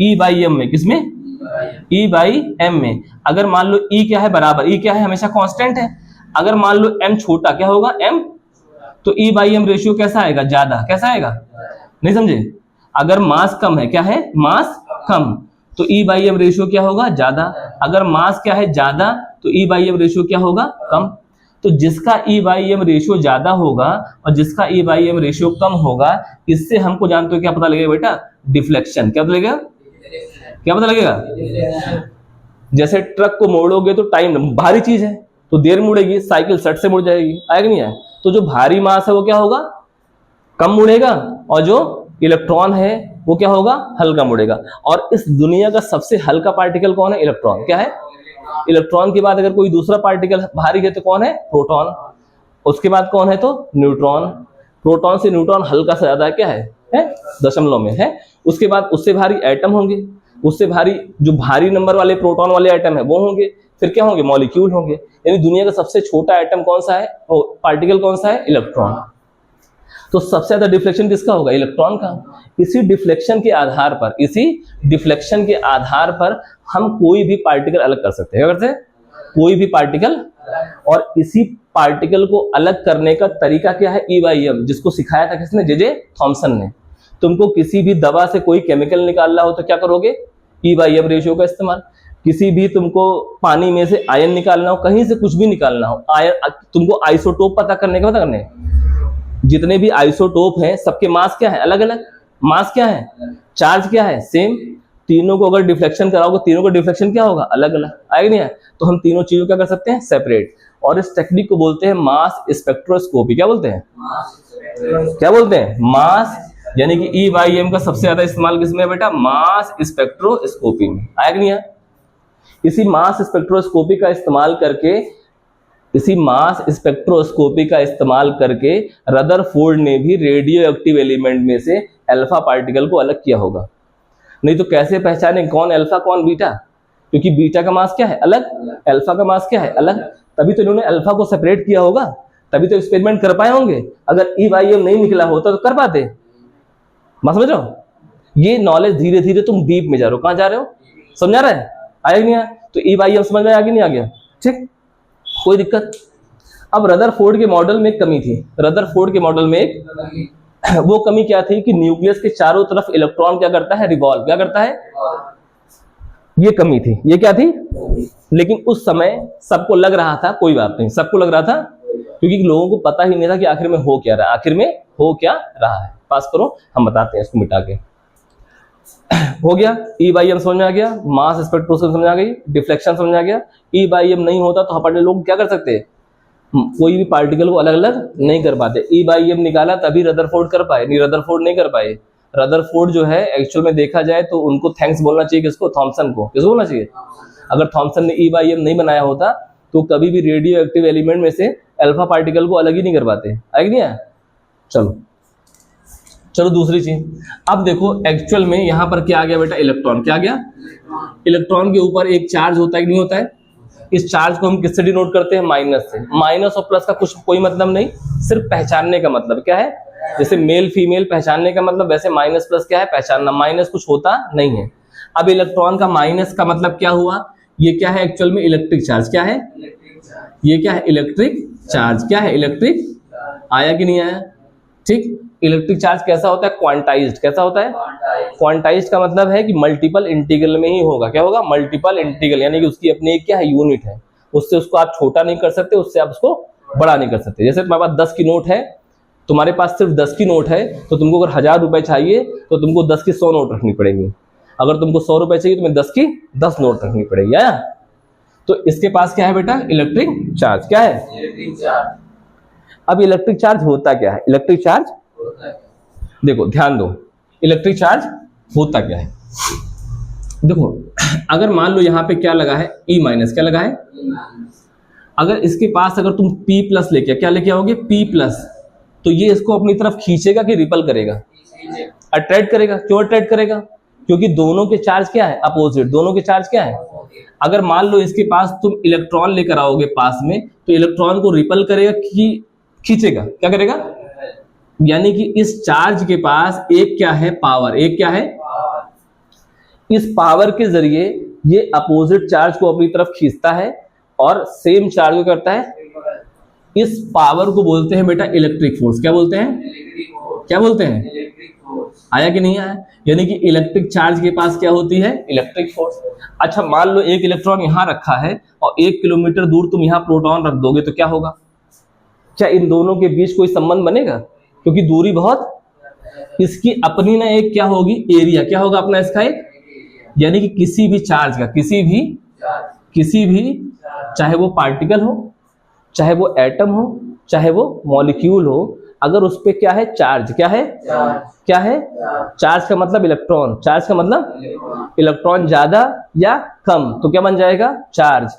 E/m में, किसमें, E/m में, अगर मान लो E क्या है बराबर, E क्या है हमेशा कांस्टेंट है, अगर मान लो m छोटा, क्या होगा m, तो E/m रेशियो कैसा आएगा, ज्यादा। कैसा आएगा, नहीं समझे, अगर मास कम है, क्या है, मास कम, तो E/m रेशियो क्या होगा, ज्यादा। अगर मास क्या है, ज्यादा, तो E/m रेशियो क्या होगा, कम। तो जिसका E/m रेशियो ज्यादा होगा और जिसका E/m रेशियो कम होगा, इससे हमको जानते हो क्या पता लगेगा बेटा, डिफ्लेक्शन। क्या पता लगेगा, क्या पता लगेगा, जैसे ट्रक को मोड़ोगे तो टाइम, भारी चीज है तो देर मुड़ेगी, साइकिल सट से मुड़ जाएगी, आएगा नहीं आए, तो जो भारी मास है वो क्या होगा, कम मुड़ेगा, और जो इलेक्ट्रॉन है वो क्या होगा, हल्का मुड़ेगा। और इस दुनिया का सबसे हल्का पार्टिकल कौन है, इलेक्ट्रॉन। क्या है, इलेक्ट्रॉन के बाद अगर कोई दूसरा पार्टिकल भारी है तो कौन है, प्रोटॉन। उसके बाद कौन है, तो न्यूट्रॉन। प्रोटॉन से न्यूट्रॉन हल्का सा ज्यादा क्या है दशमलव में है। उसके बाद उससे भारी एटम होंगे, उससे भारी जो भारी नंबर वाले प्रोटॉन वाले एटम है वो होंगे, फिर क्या होंगे, मॉलिक्यूल होंगे। यानी दुनिया का सबसे छोटा एटम कौन सा है, पार्टिकल कौन सा है, इलेक्ट्रॉन। तो सबसे ज्यादा डिफ्लेक्शन किसका होगा, इलेक्ट्रॉन का। इसी डिफ्लेक्शन के आधार पर हम कोई भी पार्टिकल अलग कर सकते हैं। क्या करते हैं, कोई भी पार्टिकल। और इसी पार्टिकल को अलग करने का तरीका क्या है, E/m, जिसको सिखाया था किसने, जे थॉमसन ने। तुमको किसी भी दवा से कोई केमिकल निकालना हो तो क्या करोगे, E/m रेशियो का इस्तेमाल। किसी भी तुमको पानी में से आयन निकालना हो, कहीं से कुछ भी निकालना हो, आयन, तुमको आइसोटोप पता करने जितने भी आइसोटोप हैं सबके मास क्या है, अलग अलग। मास क्या है, चार्ज क्या है, सेम। तीनों को अगर डिफ्लेक्शन कराओगे, तीनों का डिफ्लेक्शन क्या होगा, अलग अलग, आएगा नहीं है। तो हम तीनों चीजों क्या कर सकते हैं, सेपरेट। और इस टेक्निक को बोलते हैं मास स्पेक्ट्रोस्कोपी। क्या बोलते हैं, क्या बोलते हैं, मास। यानी कि E/m का सबसे ज्यादा इस्तेमाल किसमें है बेटा, मास स्पेक्ट्रोस्कोपी में, आएगा नहीं है। इसी मास स्पेक्ट्रोस्कोपी का इस्तेमाल करके रदरफोर्ड ने भी रेडियो एक्टिव एलिमेंट में से अल्फा पार्टिकल को अलग किया होगा। नहीं तो कैसे पहचाने कौन अल्फा कौन बीटा, क्योंकि बीटा का मास क्या है, अलग, अल्फा का मास क्या है, अलग। तभी तो इन्होंने अल्फा को सेपरेट किया होगा, तभी तो एक्सपेरिमेंट कर पाए होंगे। अगर E/m नहीं निकला होता तो कर पाते। बात समझ रहे हो, ये नॉलेज धीरे धीरे तुम डीप में जा रहे हो। कहां जा रहे हो, समझ आ रहा है, आया नहीं आया। तो E/m समझ में आ गया, नहीं आ गया, ठीक, कोई दिक्कत। अब रदरफोर्ड के मॉडल में एक कमी थी। रदरफोर्ड के मॉडल में एक वो कमी क्या थी कि न्यूक्लियस के चारों तरफ इलेक्ट्रॉन क्या करता है, रिवॉल्व। क्या करता है, ये कमी थी। ये क्या थी, लेकिन उस समय सबको लग रहा था, कोई बात नहीं, सबको लग रहा था, क्योंकि लोगों को पता ही नहीं था कि आखिर में हो क्या रहा है, आखिर में हो क्या रहा है। पास करो, हम बताते हैं इसको मिटा के। हो गया, E/m समझ में आ गया, मास स्पेक्ट्रोस्कोपी समझ आ गई, डिफ्लेक्शन समझ आ गया। E/m नहीं होता तो अपने लोग क्या कर सकते हैं, कोई भी पार्टिकल को अलग अलग नहीं कर पाते। E/m निकाला तभी रदरफोर्ड कर पाए, नहीं रदरफोर्ड नहीं कर पाए। रदरफोर्ड जो है एक्चुअल में देखा जाए तो उनको थैंक्स बोलना चाहिए किसको, थॉमसन को। किसको बोलना चाहिए, अगर थॉमसन ने E/m नहीं बनाया होता तो कभी भी रेडियो एक्टिव एलिमेंट में से अल्फा पार्टिकल को अलग ही नहीं कर पाते, आएगा नहीं आया। चलो दूसरी चीज, अब देखो एक्चुअल में यहां पर क्या आ गया बेटा, इलेक्ट्रॉन। क्या आ गया, इलेक्ट्रॉन के ऊपर एक चार्ज होता है कि नहीं होता है। इस चार्ज को हम किससे डिनोट करते हैं, माइनस से। माइनस और प्लस का कोई मतलब नहीं, सिर्फ पहचानने का मतलब क्या है। जैसे मेल फीमेल पहचानने का मतलब, वैसे माइनस प्लस क्या है, पहचानना। माइनस कुछ होता नहीं है। अब इलेक्ट्रॉन का माइनस का मतलब क्या हुआ, ये क्या है एक्चुअल में, इलेक्ट्रिक चार्ज। क्या है, ये क्या है, इलेक्ट्रिक चार्ज। क्या है, इलेक्ट्रिक, आया कि नहीं आया, ठीक। इलेक्ट्रिक चार्ज कैसा होता है, क्वांटाइज्ड। कैसा होता है, क्वांटाइज्ड का मतलब है कि मल्टीपल इंटीग्रल में ही होगा। क्या होगा, मल्टीपल इंटीग्रल, यानी कि उसकी अपनी एक क्या है, यूनिट है। उससे उसको आप छोटा नहीं कर सकते, उससे आप उसको बड़ा नहीं कर सकते। जैसे तुम्हारे पास 10 की नोट है तुम्हारे पास सिर्फ 10 की नोट है तो तुमको अगर 1000 रुपए चाहिए तो तुमको 10 की 100 नोट रखनी पड़ेगी। अगर तुमको 100 रुपए चाहिए तो तुम्हें 10 की 10 नोट रखनी पड़ेगी। आया? तो इसके पास क्या है बेटा? Electric charge. क्या है? Electric charge. अब इलेक्ट्रिक चार्ज होता क्या है? इलेक्ट्रिक चार्ज होता है। देखो ध्यान दो, इलेक्ट्रिक चार्ज होता क्या है। देखो अगर मान लो यहाँ पे क्या लगा है, ई माइनस, क्या लगा है, अगर इसके पास अगर तुम P प्लस लेके, क्या लेके आओगे, P प्लस, तो ये इसको अपनी तरफ खींचेगा कि रिपल करेगा? अट्रैक्ट करेगा। क्यों अट्रैक्ट करेगा? क्योंकि दोनों के चार्ज क्या है, अपोजिट। दोनों के चार्ज क्या है? अगर मान लो इसके पास तुम इलेक्ट्रॉन लेकर आओगे पास में, तो इलेक्ट्रॉन को रिपल करेगा कि खींचेगा? क्या करेगा? यानी कि इस चार्ज के पास एक क्या है, पावर। एक क्या है? इस पावर के जरिए ये अपोजिट चार्ज को अपनी तरफ खींचता है और सेम चार्ज को करता है। इस पावर को बोलते हैं बेटा इलेक्ट्रिक फोर्स। क्या बोलते हैं? क्या बोलते हैं? Electric force. आया कि नहीं आया? यानी कि इलेक्ट्रिक चार्ज के पास क्या होती है? Electric force. अच्छा मान लो एक इलेक्ट्रॉन यहां रखा है और 1 किलोमीटर दूर तुम यहां प्रोटॉन रख दोगे तो क्या होगा? क्या इन दोनों के बीच कोई संबंध बनेगा? क्योंकि दूरी बहुत, इसकी अपनी ना एक क्या होगी, एरिया। क्या होगा अपना इसका एक? यानी कि किसी भी चार्ज का, किसी भी चाहे वो पार्टिकल हो, चाहे वो एटम हो, चाहे वो मॉलिक्यूल हो, अगर उस पे क्या है, चार्ज। क्या है? क्या है? चार्ज का मतलब इलेक्ट्रॉन। चार्ज का मतलब इलेक्ट्रॉन ज्यादा या कम तो क्या बन जाएगा? चार्ज।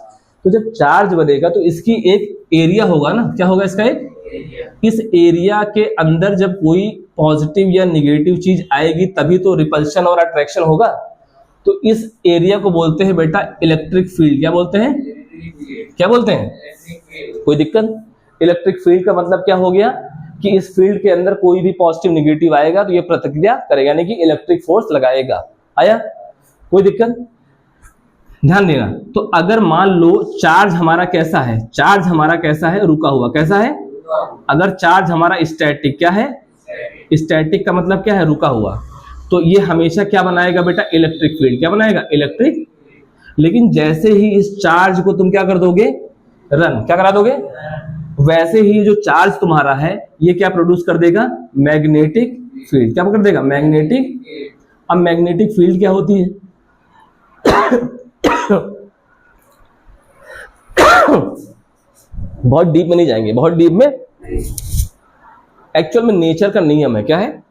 तो जब चार्ज बनेगा तो इसकी एक एरिया होगा ना। क्या होगा इसका एक? इस एरिया के अंदर जब कोई पॉजिटिव या निगेटिव चीज आएगी तभी तो रिपल्शन और अट्रैक्शन होगा। तो इस एरिया को बोलते हैं बेटा इलेक्ट्रिक फील्ड। क्या बोलते हैं? क्या बोलते हैं? कोई दिक्कत? इलेक्ट्रिक फील्ड का मतलब क्या हो गया कि इस फील्ड के अंदर कोई भी पॉजिटिव निगेटिव आएगा तो ये प्रतिक्रिया करेगा, यानी कि इलेक्ट्रिक फोर्स लगाएगा। आया? कोई दिक्कत? ध्यान देना। तो अगर मान लो चार्ज हमारा कैसा है, चार्ज हमारा कैसा है, रुका हुआ। कैसा है? अगर चार्ज हमारा स्टैटिक, क्या है? स्टैटिक का मतलब क्या है? रुका हुआ। तो ये हमेशा क्या बनाएगा बेटा? Electric field. क्या बनाएगा? इलेक्ट्रिक। लेकिन जैसे ही इस चार्ज को तुम क्या कर दोगे? रन। क्या करा दोगे? वैसे ही जो चार्ज तुम्हारा है ये क्या प्रोड्यूस कर देगा? Magnetic field. क्या कर देगा? मैग्नेटिक। अब मैग्नेटिक फील्ड क्या होती है? बहुत डीप में नहीं जाएंगे, बहुत डीप में। एक्चुअल में नेचर का नियम है। क्या है?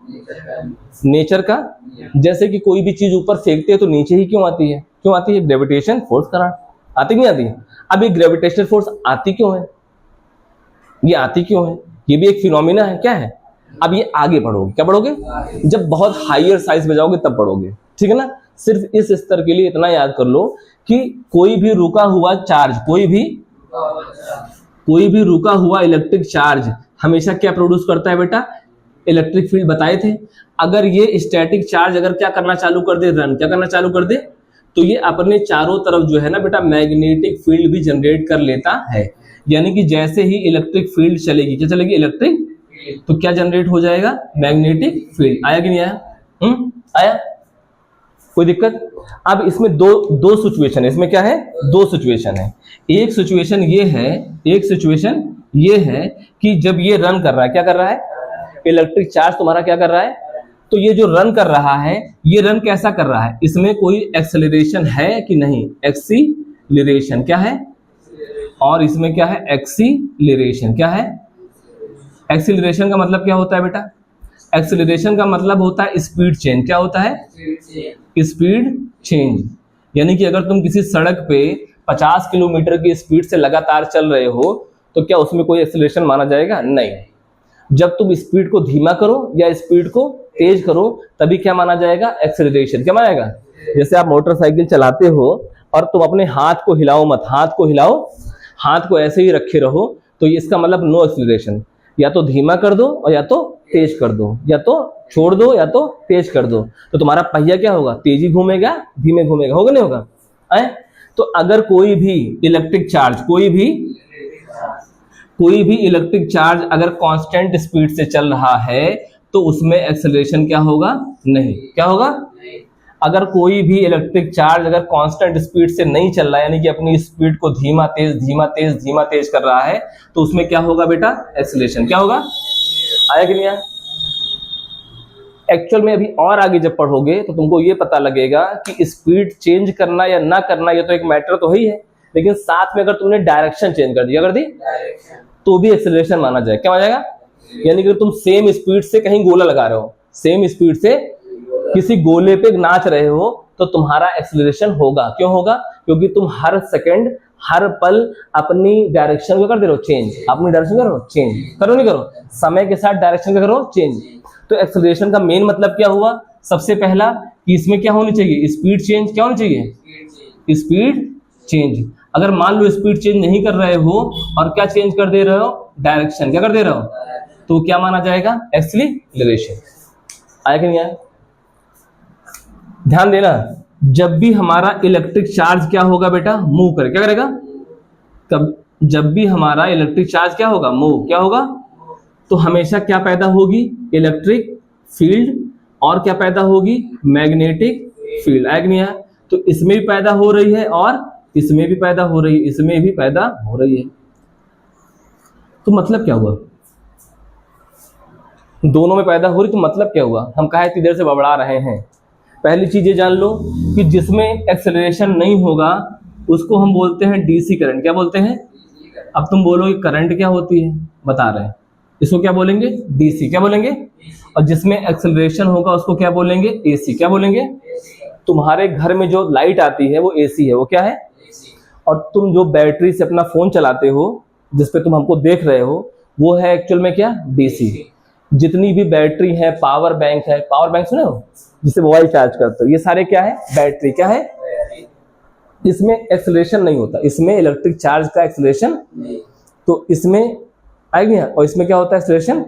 नेचर का। जैसे कि कोई भी चीज ऊपर फेंकते हैं तो नीचे ही क्यों आती है? क्यों आती है? ग्रेविटेशन फोर्स कारण। आती नहीं आती? अब ये ग्रेविटेशनल फोर्स आती क्यों है? ये आती क्यों है? ये भी एक फिनोमिना है। क्या है? अब ये आगे बढ़ोगे। क्या बढ़ोगे? जब बहुत हायर साइज में जाओगे तब बढ़ोगे। ठीक है ना? सिर्फ इस स्तर के लिए इतना याद कर लो कि कोई भी रुका हुआ चार्ज, कोई भी रुका हुआ इलेक्ट्रिक चार्ज हमेशा क्या प्रोड्यूस करता है बेटा? Electric field. बताए थे। अगर ये स्टैटिक चार्ज अगर क्या करना चालू कर दे, रन, क्या करना चालू कर दे, तो ये अपने चारों तरफ जो है ना बेटा मैग्नेटिक फील्ड भी जनरेट कर लेता है। यानी कि जैसे ही इलेक्ट्रिक फील्ड चलेगी, क्या चलेगी? इलेक्ट्रिक, तो क्या जनरेट हो जाएगा? Magnetic field. आया कि नहीं आया? आया? कोई दिक्कत? अब इसमें दो सिचुएशन है। इसमें क्या है? दो सिचुएशन है। एक सिचुएशन ये है कि जब ये रन कर रहा है, क्या कर रहा है? इलेक्ट्रिक चार्ज तुम्हारा क्या कर रहा है? तो ये जो रन कर रहा है, ये रन कैसा कर रहा है? इसमें कोई एक्सेलरेशन है कि नहीं? एक्सीलरेशन। क्या है? और इसमें क्या है? एक्सीलरेशन। क्या है? एक्सीलरेशन का मतलब क्या होता है बेटा? एक्सीलरेशन का मतलब होता है स्पीड चेंज। क्या होता है? Speed change. यानी कि अगर तुम किसी सड़क पे 50 किलोमीटर की स्पीड से लगातार चल रहे हो तो क्या उसमें कोई एक्सीलरेशन माना जाएगा? नहीं। जब तुम स्पीड को धीमा करो या स्पीड को तेज करो तभी क्या माना जाएगा? एक्सीलरेशन। क्या मानेगा? जैसे आप मोटरसाइकिल चलाते हो और तुम अपने हाथ को हिलाओ मत, हाथ को ऐसे ही रखे रहो, तो इसका मतलब नो एक्सीलरेशन। या तो धीमा कर दो और या तो तेज कर दो, या तो छोड़ दो या तो तेज कर दो, तो तुम्हारा पहिया क्या होगा? तेजी घूमेगा, धीमे घूमेगा, होगा नहीं होगा? तो अगर कोई भी इलेक्ट्रिक चार्ज अगर कांस्टेंट स्पीड से चल रहा है तो उसमें एक्सेलरेशन क्या होगा? नहीं। क्या होगा? अगर कोई भी इलेक्ट्रिक चार्ज अगर कांस्टेंट स्पीड से नहीं चल रहा है, यानी कि अपनी स्पीड को धीमा तेज कर रहा है, तो उसमें क्या होगा बेटा? एक्सेलरेशन। क्या होगा? आया कि नहीं आया? एक्चुअल में अभी और आगे जब पढ़ोगे तो तुमको ये पता लगेगा कि स्पीड चेंज करना या ना करना ये तो एक मैटर तो ही है, लेकिन साथ में अगर तुमने डायरेक्शन चेंज कर दी, क्या कर दी, तो भी एक्सेलरेशन माना जाएगा। क्या माना जाएगा? यानी कि तुम सेम स्पीड से कहीं गोला लगा रहे हो, सेम स्पीड से किसी गोले पे नाच रहे हो, तो तुम्हारा एक्सेलरेशन होगा। क्यों होगा? क्योंकि तुम हर सेकंड हर पल अपनी डायरेक्शन को कर दे रहे हो चेंज, अपनी डायरेक्शन करो चेंज, करो नहीं करो, समय के साथ डायरेक्शन करो चेंज। तो एक्सेलरेशन का मेन मतलब क्या हुआ? सबसे पहला कि इसमें क्या होनी चाहिए, स्पीड चेंज। क्या होनी चाहिए? Speed change. अगर मान लो स्पीड चेंज नहीं कर रहे हो और क्या चेंज कर दे रहे हो, डायरेक्शन, क्या कर दे रहे हो, तो क्या माना जाएगा, एक्सेलरेशन। आया कि नहीं आया? ध्यान देना, जब भी हमारा इलेक्ट्रिक चार्ज क्या होगा बेटा, मूव करे, क्या करेगा, कब जब भी हमारा इलेक्ट्रिक चार्ज क्या होगा, मूव, क्या होगा, तो हमेशा क्या पैदा होगी, इलेक्ट्रिक फील्ड, और क्या पैदा होगी, मैग्नेटिक फील्ड। आया कि नहीं आया? तो इसमें भी पैदा हो रही है और इसमें भी पैदा हो रही है, इसमें भी पैदा हो रही है। तो मतलब क्या हुआ, दोनों में पैदा हो रही, तो मतलब क्या हुआ, हम कहा इतनी देर से बड़बड़ा रहे हैं। पहली चीज ये जान लो कि जिसमें एक्सेलरेशन नहीं होगा उसको हम बोलते हैं डीसी करंट। क्या बोलते हैं? अब तुम बोलोगे करंट क्या होती है, बता रहे हैं, इसको क्या बोलेंगे, डीसी। क्या बोलेंगे? और जिसमें एक्सेलरेशन होगा उसको क्या बोलेंगे, एसी। क्या बोलेंगे? तुम्हारे घर में जो लाइट आती है वो एसी है, वो क्या है, और तुम जो बैटरी से अपना फोन चलाते हो, जिसपे तुम हमको देख रहे हो, वो है एक्चुअल में क्या, डीसी। जितनी भी बैटरी है, पावर बैंक है, पावर बैंक सुने हो, जिससे मोबाइल चार्ज करते हो, ये सारे क्या है, बैटरी। क्या है? इसमें एक्सेलरेशन नहीं होता, इसमें इलेक्ट्रिक चार्ज का एक्सेलरेशन, तो इसमें आएगी, और इसमें क्या होता है, एक्सेलरेशन।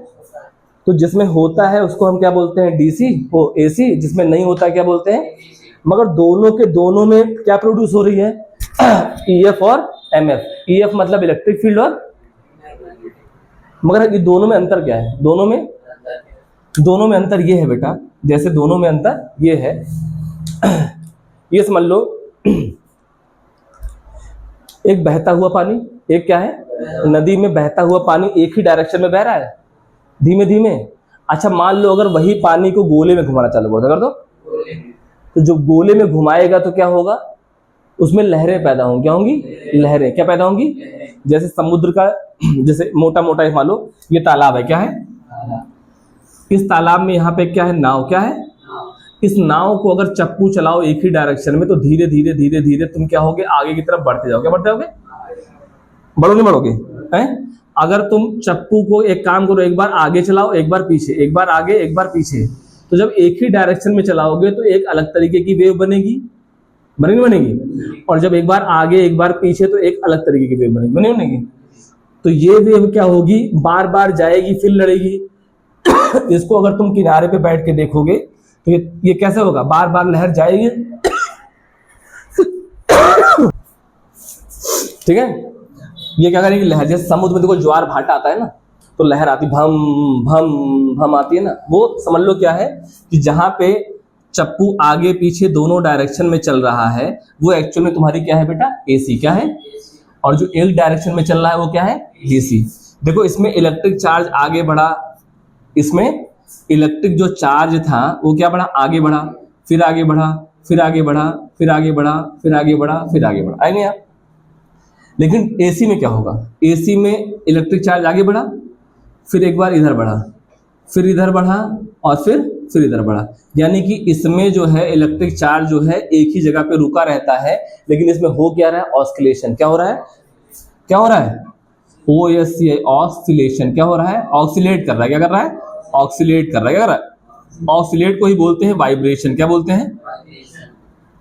तो जिसमें होता है उसको हम क्या बोलते हैं, डीसी, वो एसी। जिसमें नहीं होता क्या बोलते हैं, मगर दोनों के दोनों में क्या प्रोड्यूस हो रही है, ईएफ और एमएफ। ईएफ मतलब इलेक्ट्रिक फील्ड, और मगर ये दोनों में अंतर क्या है, दोनों में अंतर ये है बेटा, जैसे दोनों में अंतर ये है, ये समझ लो, एक बहता हुआ पानी, एक क्या है, नदी में बहता हुआ पानी एक ही डायरेक्शन में बह रहा है, धीमे धीमे। अच्छा मान लो अगर वही पानी को गोले में घुमाना चालू कर दो, तो जो गोले में घुमाएगा तो क्या होगा, उसमें लहरें पैदा होंगी। क्या होंगी, लहरें। क्या पैदा होंगी, जैसे समुद्र का, जैसे मोटा मोटा मान लो ये तालाब है, क्या है, इस तालाब में यहाँ पे क्या है, नाव। क्या है, इस नाव को अगर चप्पू चलाओ एक ही डायरेक्शन में, तो धीरे धीरे धीरे धीरे तुम क्या होगे, आगे की तरफ बढ़ते जाओगे। क्या बढ़ते जाओगे, बढ़ोगे, बढ़ोगे हैं। अगर तुम चप्पू को एक काम करो, एक बार आगे चलाओ, एक बार पीछे, एक बार आगे, एक बार पीछे, तो जब एक ही डायरेक्शन में चलाओगे तो एक अलग तरीके की वेव बनेगी, बनेगी। और जब एक बार आगे एक बार पीछे तो एक अलग तरीके की वेव बनेगी। तो ये वेव क्या होगी, बार बार जाएगी फिर लड़ेगी। इसको अगर तुम किनारे पे बैठ के देखोगे तो ये कैसे होगा, बार बार लहर जाएगी, ठीक है। ये क्या करेगी, लहर, जैसे समुद्र में देखो ज्वार भाटा आता है ना, तो लहर आती, भम भम भम आती है ना, वो समझ लो क्या है कि जहां पे चप्पू आगे पीछे दोनों डायरेक्शन में चल रहा है, वो एक्चुअल में तुम्हारी क्या है बेटा, एसी। क्या है, और जो एक डायरेक्शन में चल रहा है वो क्या है, डीसी। देखो इसमें इलेक्ट्रिक चार्ज आगे बढ़ा, इसमें इलेक्ट्रिक जो चार्ज था वो क्या बढ़ा, आगे बढ़ा, फिर आगे बढ़ा, फिर आगे बढ़ा, फिर आगे बढ़ा, फिर आगे बढ़ा, फिर आगे बढ़ा। आएंगे आप। लेकिन एसी में क्या होगा, एसी में इलेक्ट्रिक चार्ज आगे बढ़ा, फिर एक बार इधर बढ़ा, फिर इधर बढ़ा, और फिर इधर बढ़ा। यानी कि इसमें जो है इलेक्ट्रिक चार्ज जो है एक ही जगह पे रुका रहता है, लेकिन इसमें हो क्या रहा है, ऑस्किलेशन। क्या हो रहा है, क्या हो रहा है, OSCI, ऑस्किलेशन। क्या हो रहा है, ऑक्सीलेट कर रहा है। क्या कर रहा है, ऑक्सीलेट कर रहा है। क्या कर रहा है, ऑक्सीलेट को ही बोलते हैं वाइब्रेशन। क्या बोलते हैं,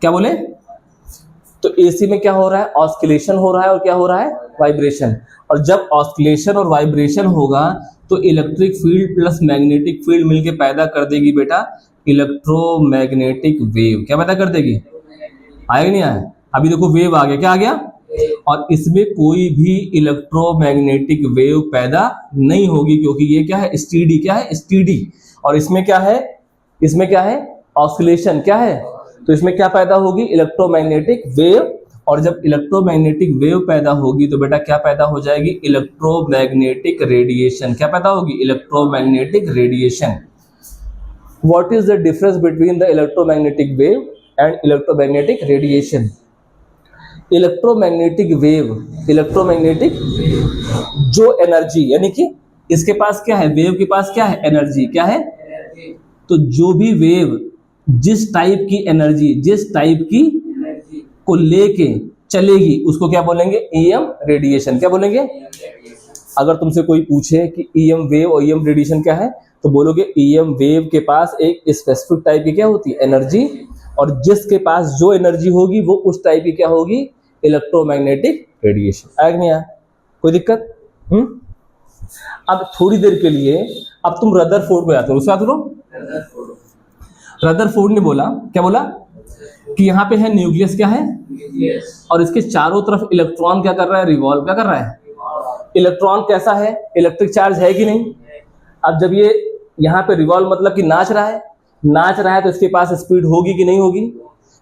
क्या बोले, तो एसी में क्या हो रहा है, ऑस्किलेशन हो रहा है, और क्या हो रहा है, वाइब्रेशन। और जब ऑस्किलेशन और वाइब्रेशन होगा तो electric field plus magnetic field मिलके पैदा कर देगी बेटा इलेक्ट्रोमैग्नेटिक वेव। क्या पैदा कर देगी, आया नहीं आया, अभी देखो वेव आ गया, क्या आ गया, और इसमें कोई भी इलेक्ट्रोमैग्नेटिक वेव पैदा नहीं होगी, क्योंकि ये क्या है, स्टीडी। क्या है, स्टीडी। और इसमें क्या है, इसमें क्या है, ऑस्किलेशन। क्या है, तो इसमें क्या पैदा होगी, इलेक्ट्रोमैग्नेटिक वेव, और जब इलेक्ट्रोमैग्नेटिक वेव पैदा होगी तो बेटा क्या पैदा हो जाएगी, इलेक्ट्रोमैग्नेटिक रेडिएशन। क्या पैदा होगी, electromagnetic radiation. What is the difference between the electromagnetic wave and electromagnetic radiation? Electromagnetic wave, electromagnetic जो एनर्जी, यानी कि इसके पास क्या है, वेव के पास क्या है, एनर्जी। क्या है, तो जो भी वेव जिस टाइप की एनर्जी, जिस टाइप की को लेके चलेगी उसको क्या बोलेंगे, ईएम रेडिएशन। क्या बोलेंगे? अगर तुमसे कोई पूछे कि ईएम वेव और ईएम रेडिएशन क्या है, तो बोलोगे ईएम वेव के पास एक स्पेसिफिक टाइप की क्या होती है, एनर्जी, और जिसके पास जो एनर्जी होगी वो उस टाइप की क्या होगी, इलेक्ट्रोमैग्नेटिक रेडिएशन। आया कि नहीं आया, कोई दिक्कत? अब थोड़ी देर के लिए अब तुम रदरफोर्ड को याद करो, उससे याद करो। रदरफोर्ड ने बोला, क्या बोला कि यहाँ पे है न्यूक्लियस, क्या है, और इसके चारों तरफ इलेक्ट्रॉन क्या कर रहा है, रिवॉल्व क्या कर रहा है। इलेक्ट्रॉन कैसा है, इलेक्ट्रिक चार्ज है कि नहीं। अब जब ये यहाँ पे रिवॉल्व मतलब कि नाच रहा है, नाच रहा है तो इसके पास स्पीड होगी कि नहीं होगी।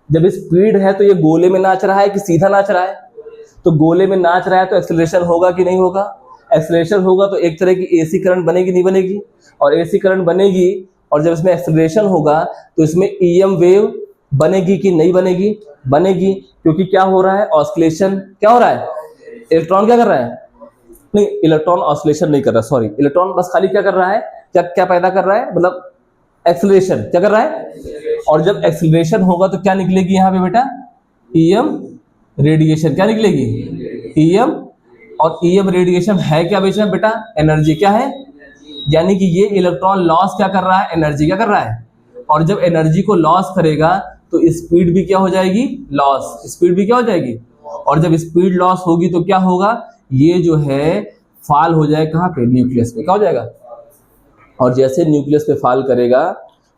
जब स्पीड है तो ये गोले में नाच रहा है कि सीधा नाच रहा है, तो गोले में नाच रहा है तो एक्सेलरेशन होगा कि नहीं होगा। एक्सेलरेशन होगा तो एक तरह की एसी करंट बनेगी, नहीं बनेगी, और एसी करंट बनेगी और जब इसमें एक्सेलरेशन होगा तो इसमें ईएम वेव बनेगी कि नहीं बनेगी, बनेगी, क्योंकि क्या हो रहा है, ऑस्किलेशन क्या हो रहा है, इलेक्ट्रॉन क्या कर रहा है, नहीं इलेक्ट्रॉन ऑस्किलेशन नहीं कर रहा, सॉरी, इलेक्ट्रॉन बस खाली क्या कर रहा है, क्या पैदा कर रहा है, मतलब एक्सेलरेशन क्या कर रहा है। और जब एक्सेलरेशन होगा तो क्या निकलेगी यहाँ पे बेटा, ईएम रेडिएशन। क्या निकलेगी, ईएम, और ईएम रेडिएशन है क्या बेटा, एनर्जी। क्या है, यानी कि ये इलेक्ट्रॉन लॉस क्या कर रहा है, एनर्जी क्या कर रहा है, और जब एनर्जी को लॉस करेगा तो स्पीड भी क्या हो जाएगी, लॉस, स्पीड भी क्या हो जाएगी, और जब स्पीड लॉस होगी तो क्या होगा, ये जो है फॉल हो जाएगा कहाँ पे, न्यूक्लियस पे, क्या हो जाएगा, और जैसे न्यूक्लियस पे फॉल करेगा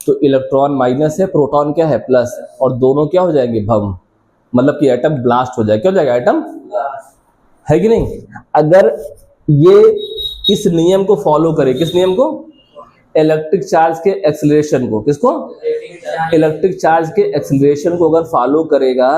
तो इलेक्ट्रॉन माइनस है, प्रोटॉन क्या है प्लस, और दोनों क्या हो जाएंगे, भम, मतलब कि एटम ब्लास्ट हो जाएगा। क्या हो जाएगा, एटम, है कि नहीं। अगर ये इस नियम को फॉलो करे, किस नियम को, इलेक्ट्रिक चार्ज के एक्सेलरेशन को, किसको, इलेक्ट्रिक चार्ज के एक्सेलरेशन को अगर फॉलो करेगा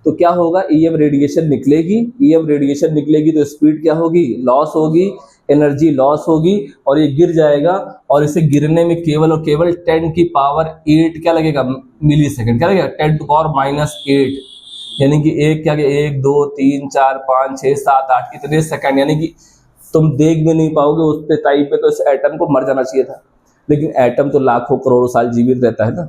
तो क्या होगा, ईएम रेडिएशन निकलेगी, ईएम रेडिएशन निकलेगी तो स्पीड क्या होगी, लॉस होगी, एनर्जी लॉस होगी, और ये गिर जाएगा, और इसे गिरने में केवल और केवल 10 की पावर 8 क्या लगेगा, मिली सेकेंड। क्या लगेगा, 10 टू पावर -8, यानी कि एक क्या, 1 2 3 4 5 6 7 8 कितने सेकंड, यानी कि तुम देख भी नहीं पाओगे उस पे टाइप पे, तो इस एटम को मर जाना चाहिए था, लेकिन एटम तो लाखों करोड़ों साल जीवित रहता है ना।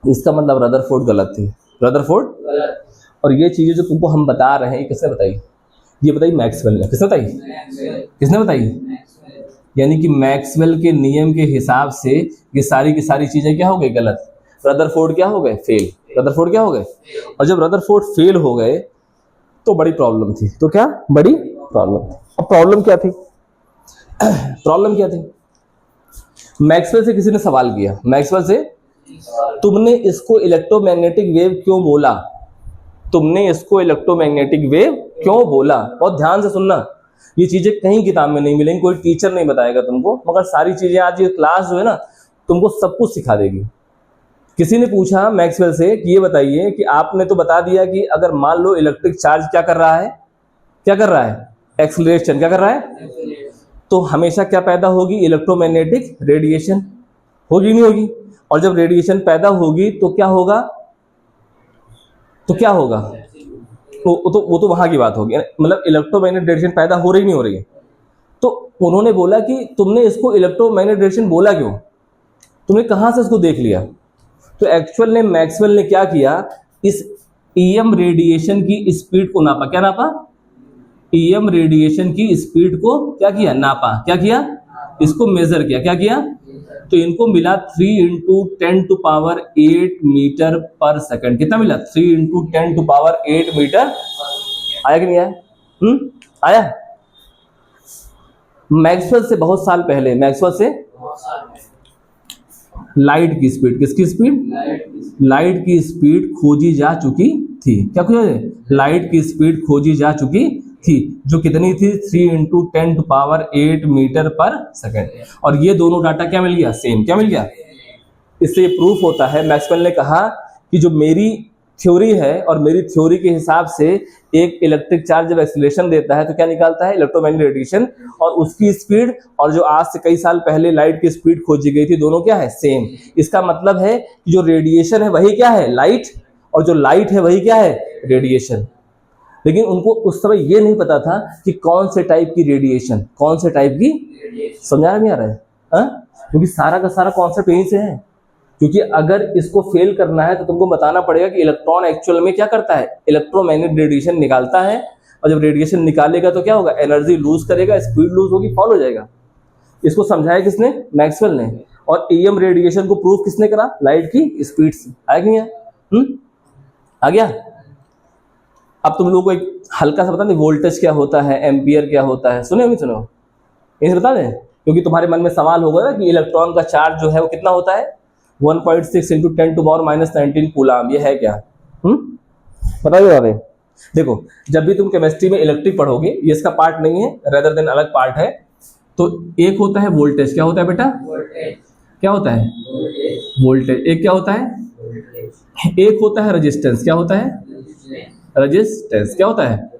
इसका मतलब रदरफोर्ड गलत थी, रदरफोर्ड गलत। और ये चीजें जो तुमको हम बता रहे हैं, किसने बताई, ये बताई मैक्सवेल ने। किसने बताई, किसने बताई, यानी कि मैक्सवेल के नियम के हिसाब से ये सारी की सारी चीजें क्या हो गई, गलत। रदरफोर्ड क्या हो गए, फेल, रदरफोर्ड क्या हो गए, और जब रदरफोर्ड फेल हो गए तो बड़ी प्रॉब्लम थी। तो क्या बड़ी प्रॉब्लम थी। अब प्रॉब्लम क्या थी, प्रॉब्लम क्या थी, मैक्सवेल से किसी ने सवाल किया, मैक्सवेल से, तुमने इसको इलेक्ट्रोमैग्नेटिक वेव क्यों बोला, तुमने इसको इलेक्ट्रोमैग्नेटिक वेव क्यों बोला। बहुत ध्यान से सुनना, ये चीजें कहीं किताब में नहीं मिलेंगी, कोई टीचर नहीं बताएगा तुमको, मगर सारी चीजें आज ये क्लास जो है ना तुमको सब कुछ सिखा देगी। किसी ने पूछा मैक्सवेल से कि ये बताइए कि आपने तो बता दिया कि अगर मान लो इलेक्ट्रिक चार्ज क्या कर रहा है, क्या कर रहा है, एक्सेलरेशन क्या कर रहा है, तो हमेशा क्या पैदा होगी, इलेक्ट्रोमैग्नेटिक रेडिएशन, होगी नहीं होगी, और जब रेडिएशन पैदा होगी तो क्या होगा, तो क्या होगा, वो तो वहां की बात होगी, मतलब इलेक्ट्रोमैग्नेटिक रेडिएशन पैदा हो रही नहीं हो रही है। तो उन्होंने बोला कि तुमने इसको इलेक्ट्रोमैग्नेटिक रेडिएशन बोला क्यों, तुमने कहां से इसको देख लिया। तो एक्चुअल ने मैक्सवेल ने क्या किया, इस ईएम रेडिएशन की स्पीड को नापा। क्या नापा, ईएम रेडिएशन की स्पीड को क्या किया, नापा। क्या किया, इसको मेजर किया। क्या किया, तो इनको मिला 3 × 10⁸ मीटर पर सेकंड। कितना मिला, 3 × 10⁸ मीटर। आया कि नहीं आया, आया। मैक्सवेल से बहुत साल पहले, मैक्सवेल से लाइट की स्पीड, किसकी स्पीड, लाइट की स्पीड खोजी जा चुकी थी। क्या खोजा, लाइट की स्पीड खोजी जा चुकी थी, जो कितनी थी, 3 × 10⁸ मीटर पर सेकंड। और ये दोनों डाटा क्या मिल गया, सेम। क्या मिल गया, इससे प्रूफ होता है, मैक्सवेल ने कहा कि जो मेरी थ्योरी है और मेरी थ्योरी के हिसाब से एक इलेक्ट्रिक चार्ज जब एक्सीलरेशन देता है तो क्या निकालता है, इलेक्ट्रोमैग्नेटिक रेडिएशन, और उसकी स्पीड और जो आज से कई साल पहले लाइट की स्पीड खोजी गई थी दोनों क्या है, सेम। इसका मतलब है कि जो रेडिएशन है वही क्या है, लाइट, और जो लाइट है वही क्या है, रेडिएशन। लेकिन उनको उस समय ये नहीं पता था कि कौन से टाइप की रेडिएशन, कौन से टाइप की, समझा नहीं आ रहा है, क्योंकि सारा का सारा कॉन्सेप्ट यहीं से है। क्योंकि अगर इसको फेल करना है तो तुमको बताना पड़ेगा कि इलेक्ट्रॉन एक्चुअल में क्या करता है, इलेक्ट्रोमैग्नेटिक रेडिएशन निकालता है, और जब रेडिएशन निकालेगा तो क्या होगा, एनर्जी लूज करेगा, स्पीड लूज होगी, फॉल हो जाएगा। इसको समझाया किसने, मैक्सवेल ने। और ईएम रेडिएशन को प्रूव किसने करा, लाइट की स्पीड से। आया नहीं है, आ गया। अब तुम लोगों को एक हल्का सा बता दें, वोल्टेज क्या होता है, एम्पियर क्या होता है, सुने नहीं सुनो, इसे बता दें, क्योंकि तुम्हारे मन में सवाल होगा ना कि इलेक्ट्रॉन का चार्ज जो है वो कितना होता है, 1.6 × 10⁻⁻19 कूलाम, ये है क्या, बताइए भाई। देखो जब भी तुम केमिस्ट्री में इलेक्ट्रिक पढ़ोगे, ये इसका पार्ट नहीं है, रेदर देन अलग पार्ट है। तो एक होता है वोल्टेज, क्या होता है बेटा, क्या होता है, वोल्टेज। एक क्या होता है, एक होता है रेजिस्टेंस, क्या होता है, रेजिस्टेंस। क्या होता है,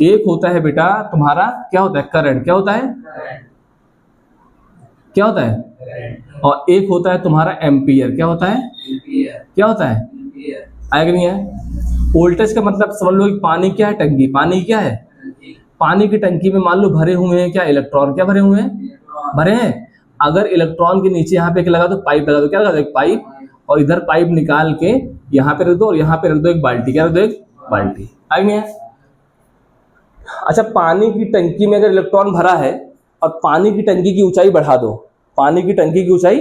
एक होता है बेटा तुम्हारा क्या होता है, करंट। क्या होता है, क्या होता है, और एक होता है तुम्हारा एम्पियर। क्या होता है, क्या होता है, आएगा नहीं है। वोल्टेज का मतलब समझ लो कि पानी क्या है, टंकी, पानी क्या है, पानी की टंकी में मान लो भरे हुए हैं क्या, इलेक्ट्रॉन। क्या भरे हुए हैं, भरे हैं। अगर इलेक्ट्रॉन के नीचे यहाँ पे एक लगा दो, पाइप लगा दो, क्या लगा दो, एक पाइप, और इधर पाइप निकाल के यहाँ पे रख दो, और यहाँ पे रख दो एक बाल्टी। क्या रख दो, एक बाल्टी। आएगा नहीं है। अच्छा, पानी की टंकी में अगर इलेक्ट्रॉन भरा है और पानी की टंकी की ऊंचाई बढ़ा दो, पानी की टंकी की ऊंचाई,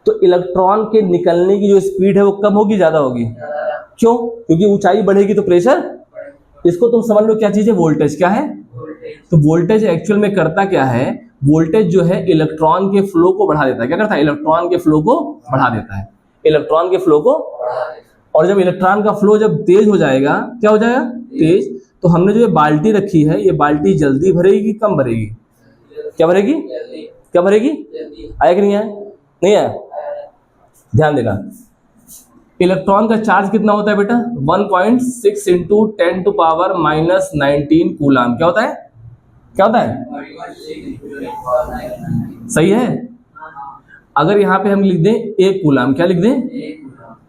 तो इलेक्ट्रॉन के निकलने की जो स्पीड है वो कम होगी, ज्यादा होगी, क्यों, क्योंकि ऊंचाई बढ़ेगी तो प्रेशर। इसको तुम समझ लो क्या चीज है, वोल्टेज। क्या है, तो वोल्टेज एक्चुअल में करता क्या है, वोल्टेज जो है इलेक्ट्रॉन के फ्लो को बढ़ा देता है। क्या करता है, इलेक्ट्रॉन के फ्लो को बढ़ा देता है, इलेक्ट्रॉन के फ्लो को। और जब इलेक्ट्रॉन का फ्लो जब तेज हो जाएगा, क्या हो जाएगा, तेज, तो हमने जो ये बाल्टी रखी है, ये बाल्टी जल्दी भरेगी, कम भरेगी, क्या भरेगी, क्या भरेगी, आया कि नहीं आया, नहीं आया। ध्यान देना, इलेक्ट्रॉन का चार्ज कितना होता है बेटा, 1.6 × 10⁻⁻19 कूलाम। क्या होता है, क्या होता है, सही है। अगर यहाँ पे हम लिख दें एक कूलाम, क्या लिख दें,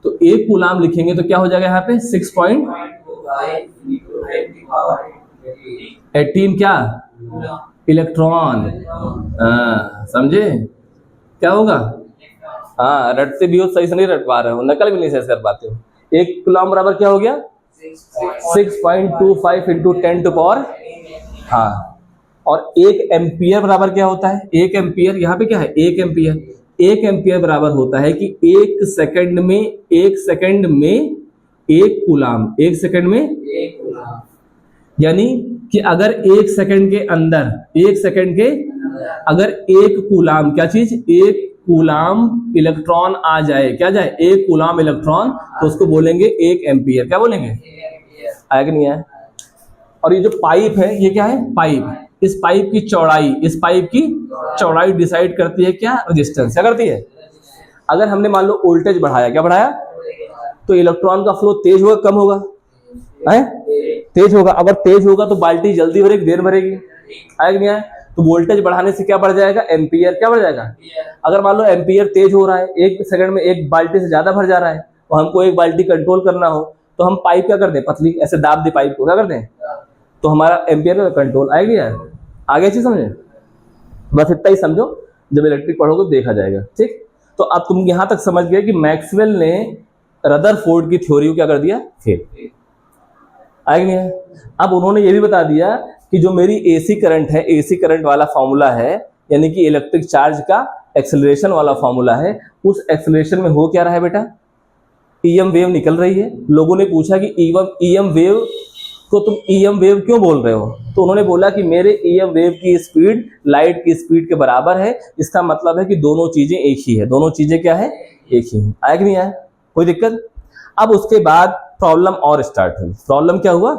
तो एक कूलाम लिखेंगे तो क्या हो जाएगा यहाँ पे 6.18 क्या, इलेक्ट्रॉन। समझे क्या होगा, हाँ, रटते भी हो, सही से नहीं रट पा रहे हो, नकल भी नहीं सही कर पाते हो। एक कूलाम बराबर क्या हो गया, 6.25 × 10⁻, हाँ। और एक एम्पियर बराबर क्या होता है, एक एम्पियर, यहाँ पे क्या है, एक एम्पियर। एक एम्पियर बराबर होता है कि एक सेकंड में, एक सेकंड में एक कूलाम, एक सेकंड में एक कूलाम। यानी कि अगर एक सेकंड के अंदर, एक सेकंड के अगर एक कूलाम, क्या चीज, एक कूलाम इलेक्ट्रॉन आ जाए, क्या जाए, एक कूलाम इलेक्ट्रॉन, तो उसको बोलेंगे एक एम्पियर। क्या बोलेंगे, आया कि नहीं आया। और ये जो पाइप है, ये क्या है, पाइप। इस पाइप की चौड़ाई, इस पाइप की चौड़ाई डिसाइड करती है क्या, रेजिस्टेंस। क्या करती है, अगर हमने मान लो वोल्टेज बढ़ाया, क्या बढ़ाया, तो इलेक्ट्रॉन का फ्लो तेज होगा, कम होगा, है तेज होगा। अगर तेज होगा तो बाल्टी जल्दी भरेगी, देर भरेगी, आया कि नहीं आया। तो वोल्टेज बढ़ाने से क्या बढ़ जाएगा, एम्पियर। क्या बढ़ जाएगा, अगर मान लो एम्पियर तेज हो रहा है, एक सेकंड में एक बाल्टी से ज्यादा भर जा रहा है, और हमको एक बाल्टी कंट्रोल करना हो, तो हम पाइप क्या कर दें, पतली ऐसे दाब दे पाइप को, क्या कर दें, तो हमारा एम्पियर का कंट्रोल आएगी यार। आगे चीज समझे, बस इतना ही समझो, जब इलेक्ट्रिक पढ़ोगे देखा जाएगा, ठीक। तो अब तुम यहां तक समझ गए कि मैक्सवेल ने रदरफोर्ड की थ्योरी को क्या कर दिया, फेल। आएगी नहीं है। अब उन्होंने ये भी बता दिया कि जो मेरी एसी करंट है, एसी करंट वाला फॉर्मूला है, यानी कि इलेक्ट्रिक चार्ज का एक्सेलरेशन वाला फॉर्मूला है, उस एक्सेलरेशन में हो क्या रहा है बेटा, ईएम वेव निकल रही है। लोगों ने पूछा कि ईएम वेव को तुम ईएम वेव क्यों बोल रहे हो, तो उन्होंने बोला कि मेरे ईएम वेव की स्पीड लाइट की स्पीड के बराबर है। इसका मतलब है कि दोनों चीजें एक ही है, दोनों चीजें क्या है, एक ही है। आया कि नहीं आया, कोई दिक्कत। अब उसके बाद प्रॉब्लम और स्टार्ट हुई। प्रॉब्लम क्या हुआ,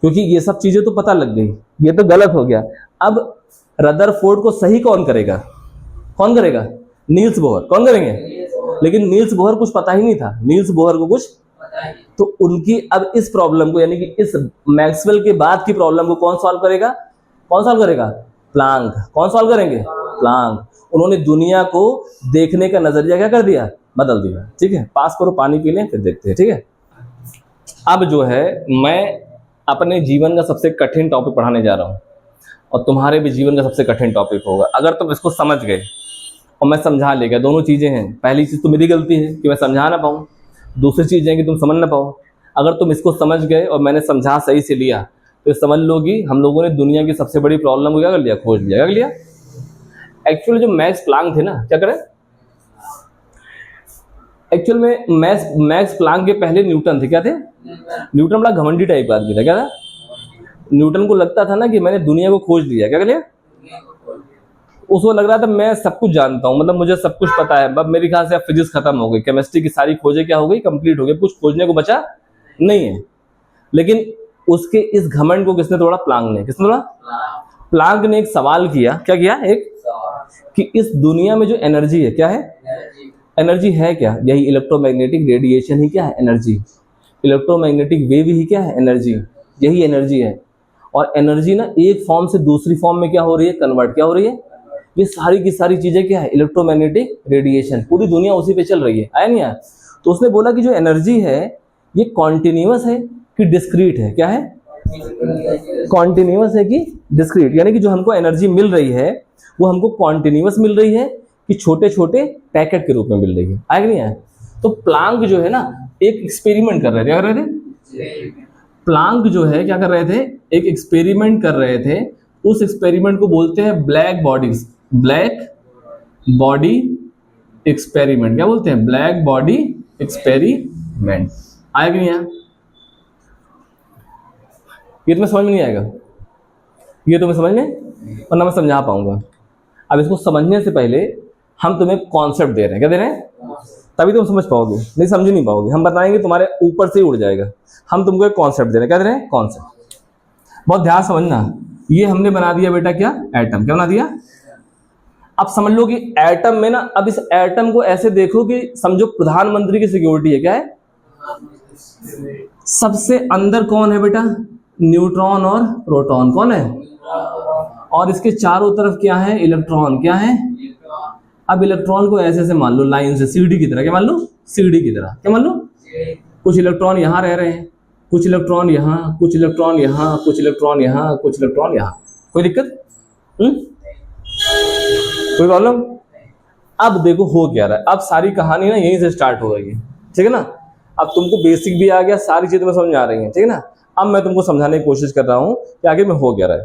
क्योंकि ये सब चीजें तो पता लग गई, ये तो गलत हो गया। अब रदरफोर्ड को सही कौन करेगा, कौन करेगा, नील्स बोहर। कौन करेंगे, लेकिन नील्स बोहर कुछ पता ही नहीं था, नील्स बोहर को कुछ, बताइए। तो उनकी अब इस प्रॉब्लम को, यानी कि इस मैक्सवेल के बाद की प्रॉब्लम को कौन सॉल्व करेगा? कौन सॉल्व करेगा? प्लांक। कौन सॉल्व करेंगे? प्लांक। उन्होंने दुनिया को देखने का नजरिया क्या कर दिया? बदल दिया। ठीक है, पास करो, पानी पी लें, फिर देखते हैं। ठीक है, अब जो है मैं अपने जीवन का सबसे कठिन टॉपिक पढ़ाने जा रहा हूँ, और तुम्हारे भी जीवन का सबसे कठिन टॉपिक होगा अगर तुम इसको समझ गए और मैं समझा ले गया। दोनों चीज़ें हैं, पहली चीज़ तो मेरी गलती है कि मैं समझा ना पाऊँ, दूसरी चीज़ है कि तुम समझ ना पाओ। अगर तुम इसको समझ गए और मैंने समझा सही से लिया, तो समझ लोगी हम लोगों ने दुनिया की सबसे बड़ी प्रॉब्लम को क्या कर लिया? खोज लिया। क्या कर लिया? एक्चुअली जो मैक्स प्लांक थे ना, क्या करें, एक्चुअल में मैक्स प्लांक के पहले न्यूटन थे। क्या थे? न्यूटन बड़ा घमंडी टाइप का आदमी था। क्या था? न्यूटन को लगता था ना कि मैंने दुनिया को खोज लिया। क्या कर लिया? उसको लग रहा था मैं सब कुछ जानता हूँ, मतलब मुझे सब कुछ पता है। अब मेरे ख्याल से अब फिजिक्स खत्म हो गई, केमिस्ट्री की सारी खोजें क्या हो गई? कंप्लीट हो गई, कुछ खोजने को बचा नहीं है। लेकिन उसके इस घमंड को किसने तोड़ा? प्लांक ने। किसने तोड़ा? प्लांक ने एक सवाल किया। क्या किया? एक, कि इस दुनिया में जो एनर्जी है, क्या है? एनर्जी है क्या? यही इलेक्ट्रोमैग्नेटिक रेडिएशन ही क्या है? एनर्जी। इलेक्ट्रोमैग्नेटिक वेव ही क्या है? एनर्जी। यही एनर्जी है। और एनर्जी ना एक फॉर्म से दूसरी फॉर्म में क्या हो रही है? कन्वर्ट। क्या हो रही है? ये सारी की सारी चीजें क्या है? Electromagnetic radiation. पूरी दुनिया उसी पे चल रही है। आया नहीं आया? तो उसने बोला कि जो एनर्जी है ये कॉन्टिन्यूअस है कि डिस्क्रीट है? क्या है? कॉन्टिन्यूअस है कि डिस्क्रीट, यानी कि जो हमको एनर्जी मिल रही है वो हमको कॉन्टिन्यूअस मिल रही है कि छोटे छोटे पैकेट के रूप में मिल रही है। आया नहीं आया? तो प्लांक जो है ना एक एक्सपेरिमेंट कर रहे थे। क्या कर रहे थे? प्लांक जो है क्या कर रहे थे? एक एक्सपेरिमेंट कर रहे थे। उस एक्सपेरिमेंट को बोलते हैं ब्लैक बॉडी एक्सपेरिमेंट। क्या बोलते हैं? Black body experiment. आया कि नहीं आया? ये तुम्हें समझ में नहीं आएगा, ये तुम्हें समझ में और ना मैं समझा पाऊंगा। अब इसको समझने से पहले हम तुम्हें कॉन्सेप्ट दे रहे हैं। क्या दे रहे हैं? तभी तुम समझ पाओगे, नहीं समझ नहीं पाओगे। हम बताएंगे तुम्हारे ऊपर से ही उड़ जाएगा। हम तुमको एक कॉन्सेप्ट दे रहे हैं। क्या दे रहे हैं? कॉन्सेप्ट। बहुत ध्यान समझना। ये हमने बना दिया बेटा क्या? एटम। क्या बना दिया? अब समझ लो कि एटम में ना, अब इस एटम को ऐसे देखो कि समझो प्रधानमंत्री की सिक्योरिटी है। क्या है? सबसे अंदर कौन है बेटा? न्यूट्रॉन और प्रोटॉन। कौन है? और इसके चारों तरफ क्या है? इलेक्ट्रॉन। क्या है? अब इलेक्ट्रॉन को ऐसे ऐसे मान लो, लाइन से, सीढ़ी की तरह। क्या मान लो? सीढ़ी की तरह। क्या मान लो? कुछ इलेक्ट्रॉन यहां रह रहे हैं, कुछ इलेक्ट्रॉन यहाँ, कुछ इलेक्ट्रॉन यहाँ, कुछ इलेक्ट्रॉन यहाँ, कुछ इलेक्ट्रॉन यहाँ। कोई दिक्कत? कोई प्रॉब्लम? अब देखो हो क्या रहा है। अब सारी कहानी ना यहीं से स्टार्ट हो रही है। ठीक है ना? अब तुमको बेसिक भी आ गया, सारी चीजें तुम्हें समझ में आ रही हैं। ठीक है ना? अब मैं तुमको समझाने की कोशिश कर रहा हूं कि आगे में हो क्या रहा है।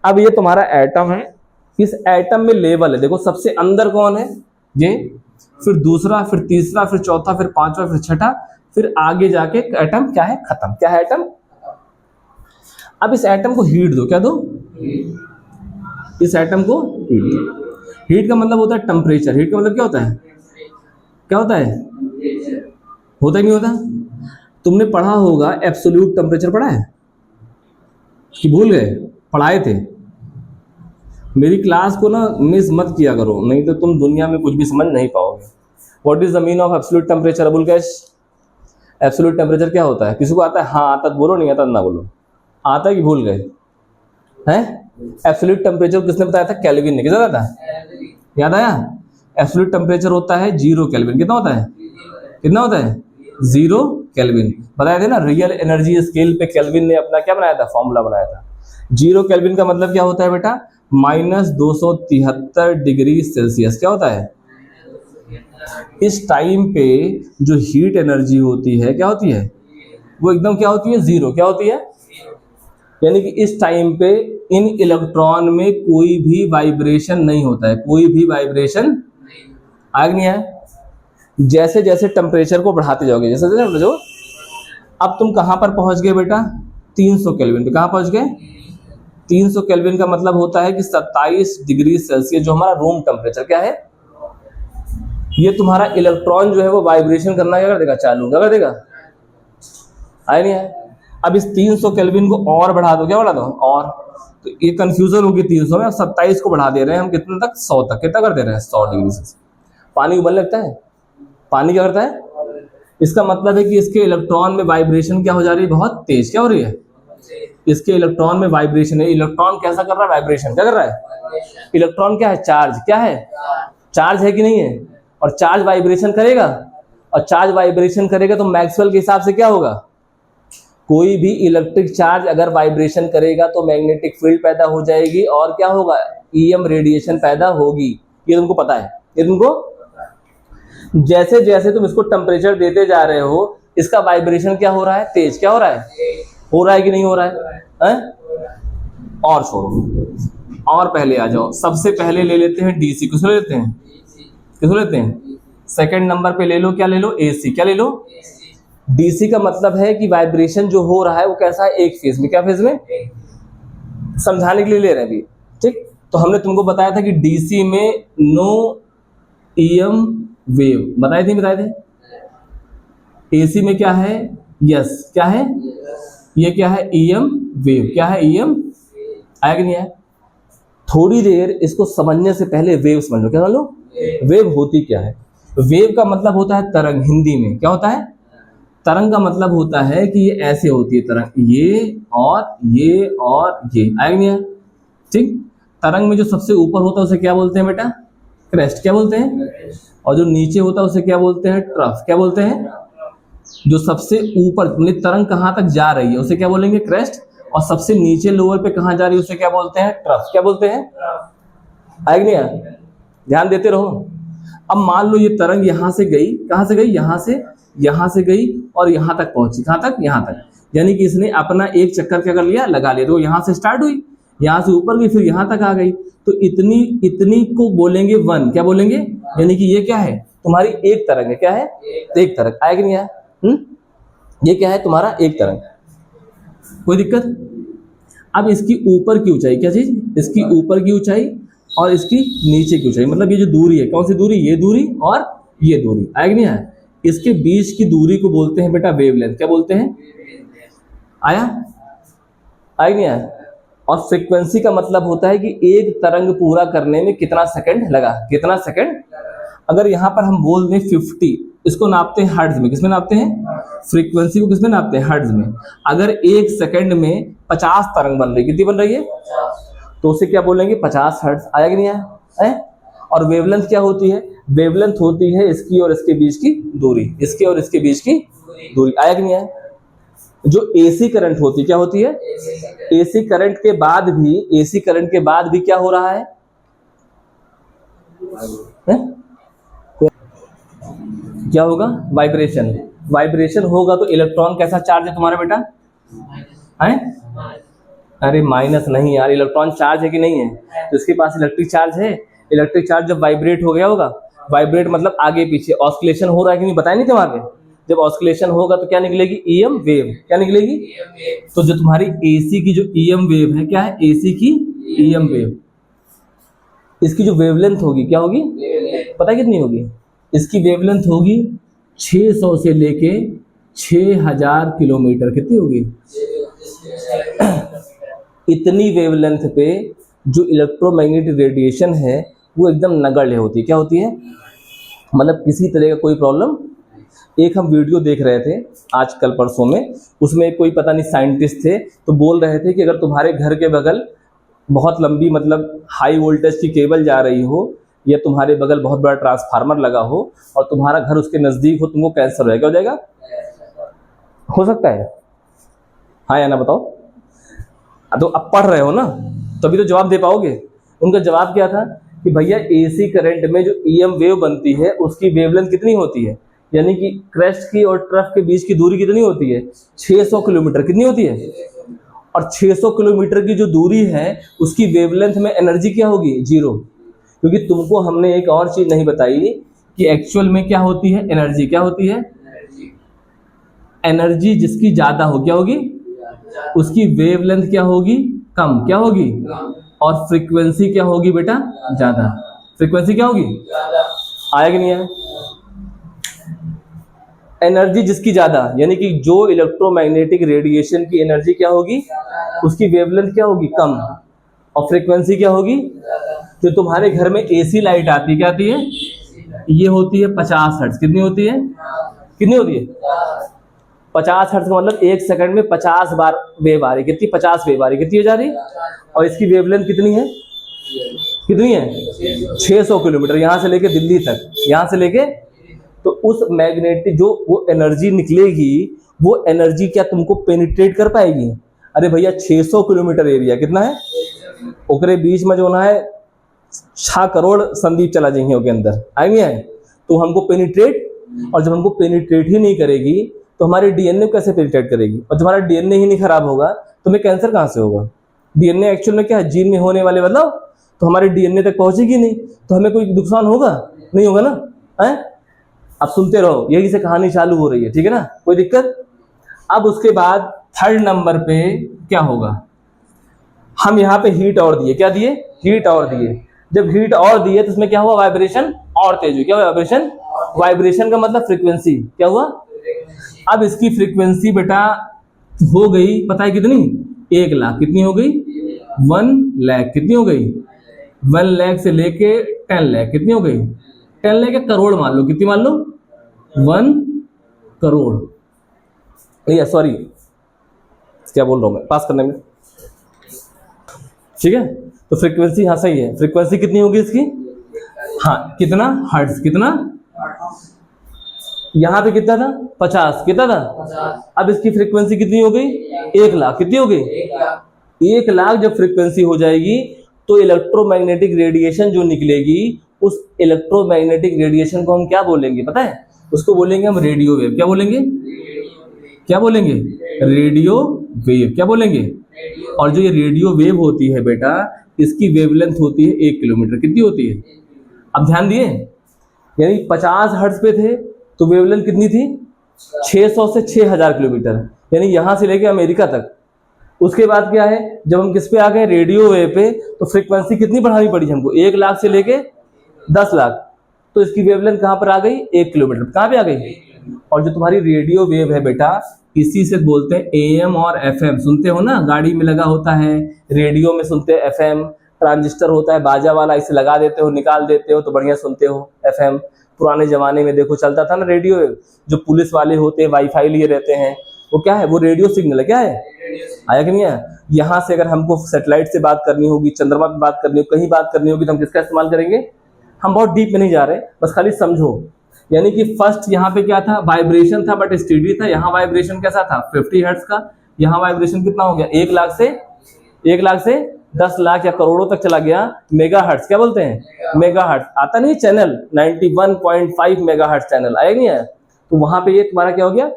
अब ये तुम्हारा एटम है, इस एटम में लेवल है। देखो सबसे अंदर कौन है? ये, फिर दूसरा, फिर तीसरा, फिर चौथा, फिर पांचवा, फिर छठा, फिर आगे जाके एटम क्या है? खत्म। क्या है? एटम। अब इस एटम को हीट दो। क्या दो? इस एटम को हीट दो। हीट का मतलब होता है टेम्परेचर। हीट का मतलब क्या होता है? क्या होता है? होता ही नहीं होता? तुमने पढ़ा होगा एब्सोल्यूट टेम्परेचर, पढ़ा है कि भूल गए? पढ़ाए थे। मेरी क्लास को ना मिस मत किया करो, नहीं तो तुम दुनिया में कुछ भी समझ नहीं पाओगे। What is the mean of absolute temperature? Abul cash, absolute temperature क्या होता है? किसी को आता है? हाँ आता है, बोलो। नहीं आता ना बोलो। आता है कि भूल गए? हैं? एब्सोल्यूट टेम्परेचर किसने बताया था? केल्विन ने। किसने बताया था? याद आया? एब्सोल्यूट टेम्परेचर होता है 0 केल्विन। कितना होता है? कितना होता है? 0 केल्विन। बताया थे ना, रियल एनर्जी स्केल पे केल्विन ने अपना क्या बनाया था? फॉर्मूला बनाया था। 0 केल्विन का मतलब क्या होता है बेटा? -273 डिग्री सेल्सियस। क्या होता है? इस टाइम पे जो हीट एनर्जी होती है क्या होती है? वो एकदम क्या होती है? 0। क्या होती है? यानी कि इस टाइम पे इन इलेक्ट्रॉन में कोई भी वाइब्रेशन नहीं होता है। कोई भी वाइब्रेशन आगे नहीं है। जैसे जैसे टेम्परेचर को बढ़ाते जाओगे, जैसे जैसे जो, अब तुम कहां पर पहुंच गए बेटा? 300 केल्विन पे। कहां पहुंच गए? 300 केल्विन का मतलब होता है कि 27 डिग्री सेल्सियस, जो हमारा रूम टेम्परेचर क्या है? ये तुम्हारा इलेक्ट्रॉन जो है वो वाइब्रेशन करना क्या कर देगा? चालू। क्या कर देगा? आया नहीं है? अब इस 300 केल्विन को और बढ़ा दो। क्या बढ़ा दो? और, तो ये कंफ्यूजन होगी 300 में। अब 27 को बढ़ा दे रहे हैं हम कितने तक? 100 तक। कितना कर दे रहे हैं? 100 डिग्री से। पानी उबलने लगता है? पानी क्या करता है? इसका मतलब है कि इसके इलेक्ट्रॉन में वाइब्रेशन क्या हो जा रही है? बहुत तेज। क्या हो रही है? इसके इलेक्ट्रॉन में वाइब्रेशन है। इलेक्ट्रॉन कैसा कर रहा है? वाइब्रेशन। क्या कर रहा है? इलेक्ट्रॉन क्या है? चार्ज। क्या है? चार्ज है कि नहीं है? और चार्ज वाइब्रेशन करेगा, और चार्ज वाइब्रेशन करेगा तो मैक्सवेल के हिसाब से क्या होगा? कोई भी इलेक्ट्रिक चार्ज अगर वाइब्रेशन करेगा तो मैग्नेटिक फील्ड पैदा हो जाएगी, और क्या होगा? ईएम रेडिएशन पैदा होगी। ये तुमको पता है? ये तुमको जैसे जैसे तुम इसको टेम्परेचर देते जा रहे हो, इसका वाइब्रेशन क्या हो रहा है? तेज। क्या हो रहा है? हो रहा है कि नहीं हो रहा है? और छोड़ो, और पहले आ जाओ। सबसे पहले ले लेते हैं डीसी। किसको ले लेते हैं? किसको लेते हैं? सेकंड नंबर पे ले लो, क्या ले लो? एसी। क्या ले लो? डीसी का मतलब है कि वाइब्रेशन जो हो रहा है वो कैसा है? एक फेज में। क्या फेज में? समझाने के लिए ले रहे हैं अभी, ठीक। तो हमने तुमको बताया था कि डीसी में नो ईएम वेव, बताए थे। एसी में क्या है? यस। क्या है? ये क्या है? EM wave. क्या है? ईएम। आया कि नहीं आया? थोड़ी देर इसको समझने से पहले वेव समझ लो। क्या समझ लो? वेव होती क्या है? वेव का मतलब होता है तरंग। हिंदी में क्या होता है? तरंग का मतलब होता है कि ये ऐसे होती है तरंग, ये और ये और ये। आया कि नहीं आया? ठीक। तरंग में जो सबसे ऊपर होता है उसे क्या बोलते हैं बेटा? क्रेस्ट। क्या बोलते हैं? और जो नीचे होता है उसे क्या बोलते हैं? ट्रफ। क्या बोलते हैं? जो सबसे ऊपर मतलब तरंग कहाँ तक जा रही है उसे क्या बोलेंगे? क्रेस्ट। और सबसे नीचे लोअर पे कहाँ जा रही है उसे क्या बोलते हैं? ट्रफ। क्या बोलते हैं? आया कि नहीं आया? ध्यान देते रहो। अब मान लो ये तरंग यहाँ से गई, कहाँ से गई? यहाँ से गई और यहाँ तक पहुंची। कहाँ तक? यहाँ तक। यानी कि इसने अपना एक चक्कर क्या कर लिया? लगा लिया। तो यहाँ से स्टार्ट हुई, यहाँ से ऊपर गई, फिर यहाँ तक आ गई। तो इतनी को बोलेंगे वन। क्या बोलेंगे? यानी कि ये क्या है? तुम्हारी एक तरंग है। क्या है? एक तरंग। आया कि नहीं आया? ये क्या है? तुम्हारा एक तरंग। कोई दिक्कत? अब इसकी ऊपर की ऊंचाई, क्या चीज? इसकी ऊपर की ऊंचाई और इसकी नीचे की ऊंचाई, मतलब ये जो दूरी है, कौन सी दूरी? ये दूरी और ये दूरी। आया कि नहीं आया? इसके बीच की दूरी को बोलते हैं बेटा वेवलेंथ। क्या बोलते हैं? आया? आया कि नहीं आया? और फ्रीक्वेंसी का मतलब होता है कि एक तरंग पूरा करने में कितना सेकंड लगा। कितना सेकंड? अगर यहाँ पर हम बोल दें 50, इसको नापते हैं हर्ट्ज में। किसमें नापते हैं? फ्रीक्वेंसी को किसमें नापते हैं? हर्ट्ज में। अगर एक सेकंड में 50 तरंग बन रही, कितनी बन रही है? तो उसे क्या बोलेंगे? 50 हर्ट्ज। आया कि नहीं आया? और वेवलेंथ क्या होती है? वेवलेंथ होती है इसकी और इसके बीच की दूरी। इसके और इसके बीच की दूरी। आया कि नहीं आया? जो एसी करंट होती है, क्या होती है? एसी करंट के बाद भी क्या हो रहा है? क्या होगा? वाइब्रेशन। वाइब्रेशन होगा तो इलेक्ट्रॉन कैसा चार्ज है तुम्हारा बेटा? है? अरे माइनस नहीं यार, इलेक्ट्रॉन चार्ज है कि नहीं है? तो इसके पास इलेक्ट्रिक चार्ज है। इलेक्ट्रिक चार्ज जब वाइब्रेट हो गया होगा, वाइब्रेट मतलब आगे पीछे ऑस्किलेशन हो रहा है कि नहीं? बताया नहीं थे आगे? जब ऑस्किलेशन होगा तो क्या निकलेगी? EM wave. क्या निकलेगी? तो जो तुम्हारी एसी की जो ईएम वेव है, क्या है? एसी की ईएम वेव, इसकी जो वेवलेंथ होगी क्या होगी? पता है कितनी होगी? इसकी वेवलेंथ होगी 600 से लेके 6000 किलोमीटर। कितनी होगी? इतनी वेवलेंथ पे जो इलेक्ट्रोमैग्नेटिक रेडिएशन है वो एकदम नगण्य होती है। क्या होती है? मतलब किसी तरह का कोई प्रॉब्लम। एक हम वीडियो देख रहे थे आज कल परसों में, उसमें कोई पता नहीं साइंटिस्ट थे, तो बोल रहे थे कि अगर तुम्हारे घर के बगल बहुत लंबी मतलब हाई वोल्टेज की केबल जा रही हो, या तुम्हारे बगल बहुत बड़ा ट्रांसफार्मर लगा हो और तुम्हारा घर उसके नज़दीक हो, तुमको कैंसर हो जाएगा। हो सकता है? हाँ या ना बताओ। तो अब पढ़ रहे हो ना, तभी तो जवाब दे पाओगे। उनका जवाब क्या था कि भैया एसी करंट में जो ईएम वेव बनती है उसकी वेवलेंथ कितनी होती है? यानी कि क्रेस्ट की और ट्रफ के बीच की दूरी कितनी होती है? 600 किलोमीटर। कितनी होती है? और 600 किलोमीटर की जो दूरी है उसकी वेवलेंथ में एनर्जी क्या होगी? जीरो। क्योंकि तुमको हमने एक और चीज नहीं बताई कि एक्चुअल में क्या होती है? एनर्जी। क्या होती है? एनर्जी जिसकी ज्यादा हो क्या होगी? उसकी वेवलेंथ क्या होगी? कम। क्या होगी? और फ्रीक्वेंसी क्या होगी बेटा? ज्यादा। फ्रीक्वेंसी क्या होगी? आया कि नहीं आया? एनर्जी जिसकी ज्यादा, यानी कि जो इलेक्ट्रोमैग्नेटिक रेडिएशन की एनर्जी क्या होगी? उसकी वेवलेंथ क्या होगी? कम। और फ्रीक्वेंसी क्या होगी? जो तुम्हारे घर में एसी लाइट आती है, क्या आती है? ये होती है 50 हर्ट्ज। कितनी होती है? कितनी होती है? 50 हर्ट्ज का मतलब 1 सेकंड में 50 बार वेव आ रही। कितनी? 50 वेव आ रही। कितनी हो जा रही? और इसकी वेवलेंथ कितनी है? कितनी है? 600 किलोमीटर, यहाँ से लेके दिल्ली तक, यहाँ से लेके। तो उस मैग्नेटिक जो वो एनर्जी निकलेगी, वो एनर्जी क्या तुमको पेनिट्रेट कर पाएगी? अरे भैया 600 किलोमीटर एरिया कितना है, ओकरे बीच में जो ना है 6 करोड़ संदीप चला जाएंगे ओके अंदर आएंगे है, तो हमको पेनिट्रेट, और जब हमको पेनिट्रेट ही नहीं करेगी तो हमारे डीएनए कैसे पेनिट्रेट करेगी? और जब हमारा डीएनए ही नहीं खराब होगा तो हमें कैंसर कहाँ से होगा? डीएनए एक्चुअल में क्या है? जीन में होने वाले बदलाव, तो हमारे डीएनए तक पहुंचेगी नहीं तो हमें कोई नुकसान होगा? नहीं होगा ना, है? अब सुनते रहो, यही से कहानी चालू हो रही है, ठीक है ना, कोई दिक्कत? अब उसके बाद थर्ड नंबर पे क्या होगा? हम यहाँ पे हीट और दिए, क्या दिए? हीट और दिए। जब हीट और दिए तो इसमें क्या हुआ? वाइब्रेशन और तेज हुई। क्या हुआ? वाइब्रेशन। वाइब्रेशन का मतलब फ्रीक्वेंसी क्या हुआ? अब इसकी फ्रीक्वेंसी बेटा हो गई, पता है कितनी? 1 लाख। कितनी हो गई? 1 लाख। कितनी हो गई? 1 लाख से लेके 10 लाख। कितनी हो गई? 10 लाख, एक करोड़ मान लो। कितनी मान लो? 1 करोड़। भैया सॉरी, क्या बोल रहा हूं मैं पास करने में, ठीक है? तो फ्रीक्वेंसी हाँ सही है। फ्रीक्वेंसी कितनी होगी इसकी? हाँ कितना? हर्ट्ज। कितना? यहाँ पे कितना था? 50। कितना था? अब इसकी फ्रीक्वेंसी कितनी हो गई? 1 लाख। कितनी हो गई? 1 लाख जब फ्रीक्वेंसी हो जाएगी तो इलेक्ट्रोमैग्नेटिक रेडिएशन जो निकलेगी, उस इलेक्ट्रोमैग्नेटिक रेडिएशन को हम क्या बोलेंगे पता है? उसको बोलेंगे हम रेडियो वेव। क्या बोलेंगे? क्या बोलेंगे? Radio wave. क्या बोलेंगे? और जो ये रेडियो वेव होती है बेटा, इसकी वेवलेंथ होती है 1 किलोमीटर। कितनी होती है? अब ध्यान दिए, यानी 50 हर्ट्ज पे थे तो वेवलेंथ कितनी थी? 600 से 6000 किलोमीटर, यानी यहां से लेके अमेरिका तक। उसके बाद क्या है, जब हम किस पे आ गए? रेडियो वेव पे, तो फ्रीक्वेंसी कितनी बढ़ानी पड़ी हमको? 1 लाख से लेके 10 लाख। तो इसकी वेवलेंथ कहां पर आ गई? 1 किलोमीटर। कहां पे आ गई? और जो तुम्हारी रेडियो वेव है बेटा, इसी से बोलते हैं एएम और एफएम। सुनते हो ना, गाड़ी में लगा होता है, रेडियो में सुनते हैं एफएम, ट्रांजिस्टर होता है बाजा वाला, इसे लगा देते हो, निकाल देते हो तो बढ़िया सुनते हो एफएम। पुराने जमाने में देखो चलता था ना रेडियो वेव, जो पुलिस वाले होते हैं वाईफाई लिए रहते हैं, वो क्या है? वो रेडियो सिग्नल है। क्या है? आया कि नहीं आया? यहाँ से अगर हमको सैटेलाइट से बात करनी होगी, चंद्रमा पे बात करनी होगी, कहीं बात करनी होगी, तो हम किसका इस्तेमाल करेंगे? हम बहुत डीप में नहीं जा रहे, बस खाली समझो। यानी कि फर्स्ट यहाँ पे क्या था? वाइब्रेशन था बट स्टेडी था। यहाँ वाइब्रेशन कैसा था? 50 हर्ट्ज का। यहाँ वाइब्रेशन कितना हो गया? 1 लाख से 10 लाख या करोड़ों तक चला गया। Mega hertz. क्या बोलते हैं? Mega hertz. आता नहीं चैनल 91.5 मेगा हर्ट्ज चैनल, आया नहीं आया? तो वहां पे ये तुम्हारा क्या हो गया?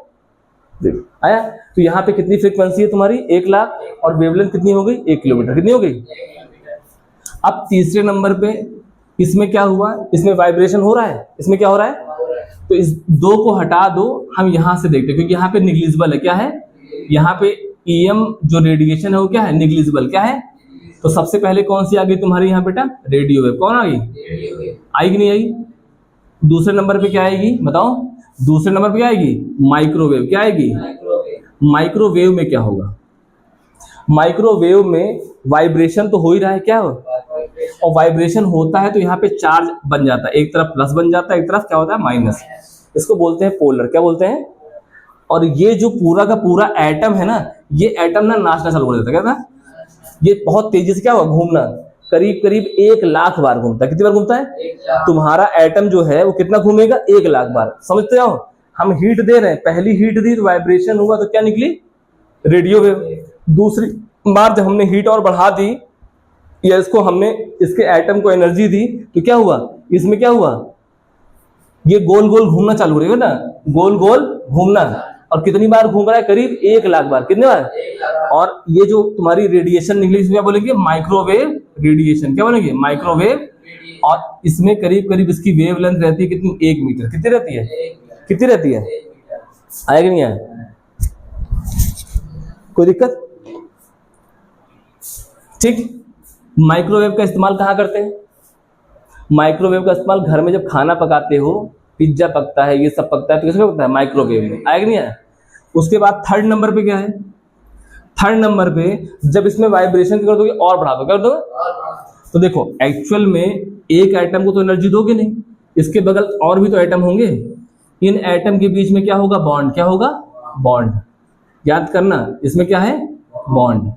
आया। तो यहाँ पे कितनी फ्रीक्वेंसी है तुम्हारी? 1 लाख, और वेवलेंथ कितनी हो गई? 1 किलोमीटर। कितनी हो गई? अब तीसरे नंबर पे इसमें क्या हुआ? इसमें वाइब्रेशन हो रहा है। इसमें क्या हो रहा है? तो इस 2 को हटा दो, हम यहां से देखते हैं, क्योंकि यहाँ पे निग्लिजिबल है। क्या है? यहाँ पे ईएम जो रेडिएशन है वो क्या है? निग्लिजिबल। क्या है? तो सबसे पहले कौन सी आ गई तुम्हारी यहाँ बेटा? Radio wave. कौन आ गई? आई कि नहीं आई? दूसरे नंबर पे क्या आएगी बताओ? दूसरे नंबर पे क्या आएगी? माइक्रोवेव। क्या आएगी? माइक्रोवेव में क्या होगा? माइक्रोवेव में वाइब्रेशन तो हो ही रहा है। क्या हो? और वाइब्रेशन होता है तो यहाँ पे चार्ज बन जाता है, एक तरफ प्लस बन जाता है, एक तरफ क्या होता है? माइनस। इसको बोलते हैं पोलर। क्या बोलते हैं? और ये जो पूरा का पूरा एटम है ना, ये एटम ना नाचना चालू कर देता है। क्या था? ये बहुत तेजी से क्या हुआ? घूमना, करीब करीब 1 लाख बार घूमता है। कितनी बार घूमता है? तुम्हारा एटम जो है वो कितना घूमेगा? 1 लाख बार। समझते हो? हम हीट दे रहे हैं, पहली हीट दी तो वाइब्रेशन हुआ, तो क्या निकली? Radio wave. दूसरी बार जब हमने हीट और बढ़ा दी, या इसको हमने इसके एटम को एनर्जी दी, तो क्या हुआ? इसमें क्या हुआ? ये गोल गोल घूमना चालू हो रही है ना, गोल गोल घूमना। और कितनी बार घूम रहा है? करीब 1 लाख बार। कितने बार? और ये जो तुम्हारी रेडिएशन निकली, इसमें क्या बोलेंगे? Microwave radiation. क्या बोलेंगे? माइक्रोवेव। और इसमें करीब करीब इसकी वेव लेंथ रहती है कितनी? 1 मीटर। कितनी रहती है? कितनी रहती है? आया कि नहीं आया? कोई दिक्कत? ठीक। माइक्रोवेव का इस्तेमाल कहाँ करते हैं? माइक्रोवेव का इस्तेमाल घर में जब खाना पकाते हो, पिज्जा पकता है, ये सब पकता है, तो किसमें पकता है? माइक्रोवेव में। आया कि नहीं आया? उसके बाद थर्ड नंबर पे क्या है? थर्ड नंबर पे जब इसमें वाइब्रेशन कर दोगे और बढ़ा दो, कर दोगे, तो देखो एक्चुअल में एक एटम को तो एनर्जी दोगे नहीं, इसके बगल और भी तो एटम होंगे, इन एटम के बीच में क्या होगा, बॉन्ड, क्या होगा, बॉन्ड। याद करना, इसमें क्या है, बॉन्ड।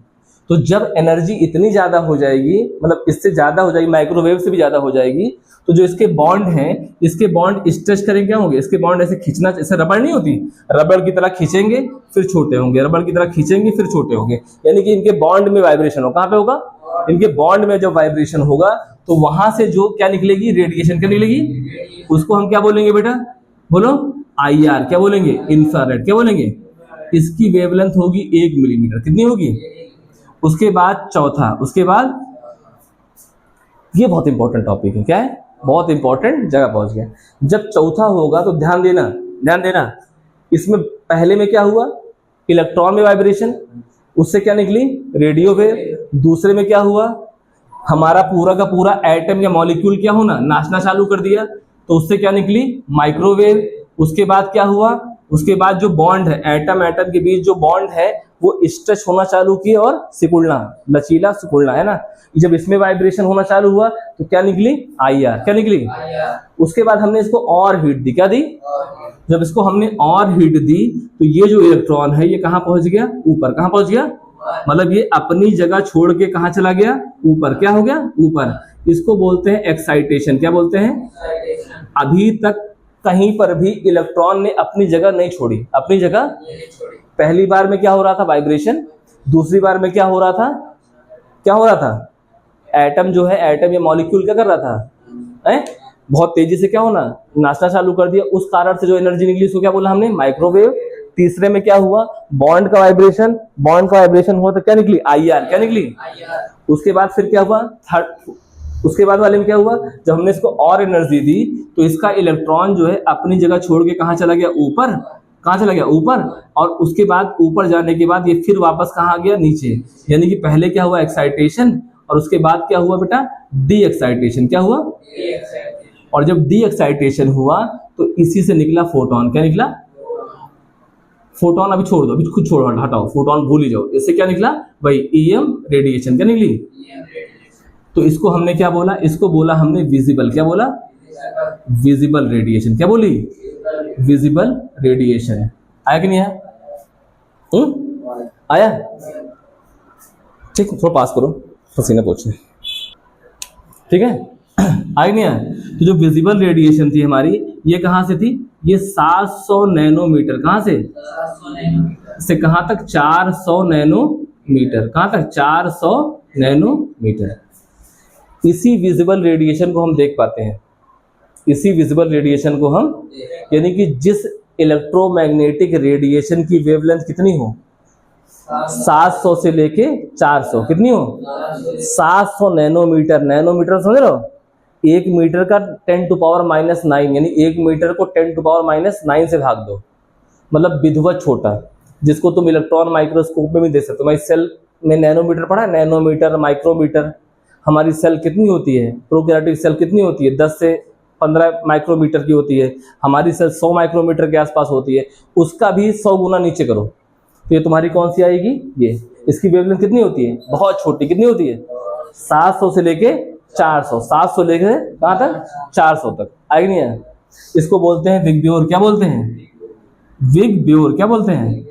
तो जब एनर्जी इतनी ज्यादा हो जाएगी, मतलब इससे ज्यादा हो जाएगी, माइक्रोवेव से भी ज्यादा हो जाएगी, तो जो इसके बॉन्ड हैं, इसके बॉन्ड स्ट्रेच करेंगे, क्या होंगे, इसके बॉन्ड ऐसे खींचना, जैसे रबड़ नहीं होती, रबड़ की तरह खींचेंगे फिर छोटे होंगे, रबड़ की तरह खींचेंगे फिर छोटे होंगे, यानी कि इनके बॉन्ड में वाइब्रेशन हो, कहाँ पे होगा, इनके बॉन्ड में जब वाइब्रेशन होगा तो वहां से जो क्या निकलेगी, रेडिएशन क्या निकलेगी, उसको हम क्या बोलेंगे बेटा, बोलो, IR, क्या बोलेंगे, इंफ्रारेड, क्या बोलेंगे। इसकी वेवलेंथ होगी 1 मिलीमीटर, कितनी होगी। उसके बाद चौथा, उसके बाद ये बहुत इंपॉर्टेंट टॉपिक है, क्या है, बहुत इंपॉर्टेंट जगह पहुंच गया। जब चौथा होगा तो ध्यान देना, ध्यान देना, इसमें पहले में क्या हुआ, इलेक्ट्रॉन में वाइब्रेशन, उससे क्या निकली, रेडियो वेव। दूसरे में क्या हुआ, हमारा पूरा का पूरा एटम या मॉलिक्यूल क्या होना, नाचना चालू कर दिया, तो उससे क्या निकली, माइक्रोवेव। उसके बाद क्या हुआ, उसके बाद जो बॉन्ड है, एटम एटम के बीच जो बॉन्ड है वो स्ट्रेच होना चालू किए और सिकुड़ना, लचीला सिकुड़ना, है ना। जब इसमें वाइब्रेशन होना चालू हुआ तो क्या निकली, IR, क्या निकली। उसके बाद हमने इसको और हीट दी, क्या दी, जब इसको हमने और हीट दी तो ये जो इलेक्ट्रॉन है ये कहाँ पहुंच गया, ऊपर, कहाँ पहुंच गया, मतलब ये अपनी जगह छोड़ के कहाँ चला गया, ऊपर, क्या हो गया, ऊपर। इसको बोलते हैं एक्साइटेशन, क्या बोलते हैं। अभी तक कहीं पर भी इलेक्ट्रॉन ने अपनी जगह नहीं छोड़ी, अपनी जगह। पहली बार में क्या हो रहा था, वाइब्रेशन। दूसरी बार में क्या हो रहा था, क्या हो रहा था, एटम जो है, एटम या मॉलिक्यूल क्या कर रहा था, है बहुत तेजी से क्या होना, नाचना चालू कर दिया। उस कारण से जो एनर्जी निकली उसको क्या बोला हमने, माइक्रोवेव। तीसरे में क्या हुआ, बॉन्ड का वाइब्रेशन, बॉन्ड का वाइब्रेशन हुआ तो क्या निकली, IR, क्या निकली। उसके बाद फिर क्या हुआ, थर्ड, उसके बाद वाले में क्या हुआ, जब हमने इसको और एनर्जी दी तो इसका इलेक्ट्रॉन जो है अपनी जगह छोड़ के कहाँ चला गया, ऊपर, कहाँ चला गया, ऊपर। और उसके बाद ऊपर जाने के बाद ये फिर वापस कहाँ आ गया, नीचे। यानी कि पहले क्या हुआ, एक्साइटेशन, और उसके बाद क्या हुआ बेटा, डी एक्साइटेशन, क्या हुआ। और जब डी एक्साइटेशन हुआ तो इसी से निकला फोटोन, क्या निकला, फोटोन। अभी छोड़ दो, अभी खुद छोड़ो, हटाओ, फोटोन भूल ही जाओ। इससे क्या निकला भाई, EM रेडिएशन, क्या निकली। तो इसको हमने क्या बोला, इसको बोला हमने विजिबल, क्या बोला, विजिबल रेडिएशन, क्या बोली, विजिबल रेडिएशन। आया कि नहीं आया, आया, ठीक, थोड़ा पास करो, पसीना पोंछे, ठीक है, आया नहीं आया। तो जो विजिबल रेडिएशन थी हमारी, ये कहां से थी, ये 700 नैनोमीटर, कहां से कहां तक, 400 नैनोमीटर, कहां तक, 400 नैनोमीटर। इसी विजिबल रेडिएशन को हम देख पाते हैं, इसी विजिबल रेडिएशन को हम, यानी कि जिस इलेक्ट्रोमैग्नेटिक रेडिएशन की वेवलेंथ कितनी हो, 700 से लेके 400, कितनी हो, 700 नैनोमीटर। नैनोमीटर समझ रहे हो, 1 मीटर का 10⁻⁹, यानी 1 मीटर को 10⁻⁹ से भाग दो, मतलब विधिवत छोटा, जिसको तुम इलेक्ट्रॉन माइक्रोस्कोप में भी देख सकते हो। हमारी सेल में नैनोमीटर पढ़ा है, नैनोमीटर, माइक्रोमीटर। हमारी सेल कितनी होती है, प्रोकैरियोटिक सेल कितनी होती है, 10 से 15 माइक्रोमीटर की होती है। हमारी सेल 100 माइक्रोमीटर के आसपास होती है, उसका भी 100 गुना नीचे करो तो ये तुम्हारी कौन सी आएगी, ये। इसकी वेवलेंथ कितनी होती है, बहुत छोटी, कितनी होती है, 700 से लेके 400, 700 लेके कहाँ तक, 400 तक, आएगी नहीं है। इसको बोलते हैं विगब्योर, क्या बोलते हैं, विगब्योर, क्या बोलते हैं,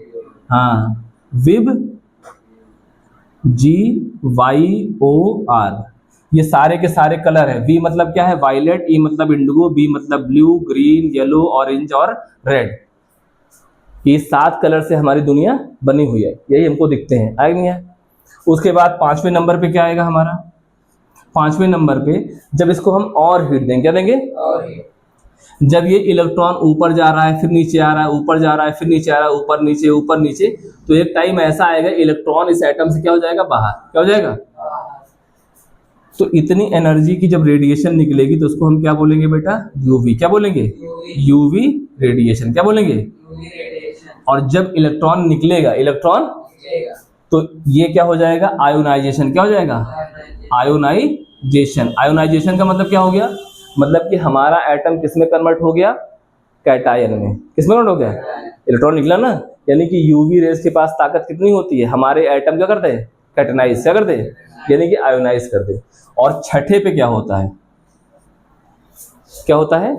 हाँ, विब, GYOR। ये सारे के सारे कलर है। V मतलब क्या है, वायलेट, E मतलब इंडिगो, B मतलब ब्लू, ग्रीन, येलो, ऑरेंज और रेड। ये 7 कलर से हमारी दुनिया बनी हुई है, यही हमको दिखते हैं, आएगा नहीं है। उसके बाद 5वें नंबर पे क्या आएगा हमारा, 5वें नंबर पे जब इसको हम और हीट देंगे, क्या देंगे, जब ये इलेक्ट्रॉन ऊपर जा रहा है फिर नीचे आ रहा है, ऊपर जा रहा है फिर नीचे आ रहा है, ऊपर नीचे, तो एक टाइम ऐसा आएगा इलेक्ट्रॉन इस एटम से क्या हो जाएगा, बाहर, क्या हो जाएगा। तो इतनी एनर्जी की जब रेडिएशन निकलेगी तो उसको हम क्या बोलेंगे बेटा, UV, क्या बोलेंगे, UV रेडिएशन, क्या बोलेंगे। और जब इलेक्ट्रॉन निकलेगा, इलेक्ट्रॉन, तो ये क्या हो जाएगा, आयोनाइजेशन, क्या हो जाएगा, आयोनाइजेशन। आयोनाइजेशन का मतलब क्या हो गया, मतलब कि हमारा एटम किस में कन्वर्ट हो गया, कैटायन में। किस में कन्वर्ट हो गया, इलेक्ट्रॉन निकला ना, यानी कि UV रेज के पास ताकत कितनी होती है, हमारे एटम क्या करते हैं, कैटनाइज, क्या करते हैं, यानी कि आयोनाइज करते हैं। और छठे पे क्या होता है, क्या होता है?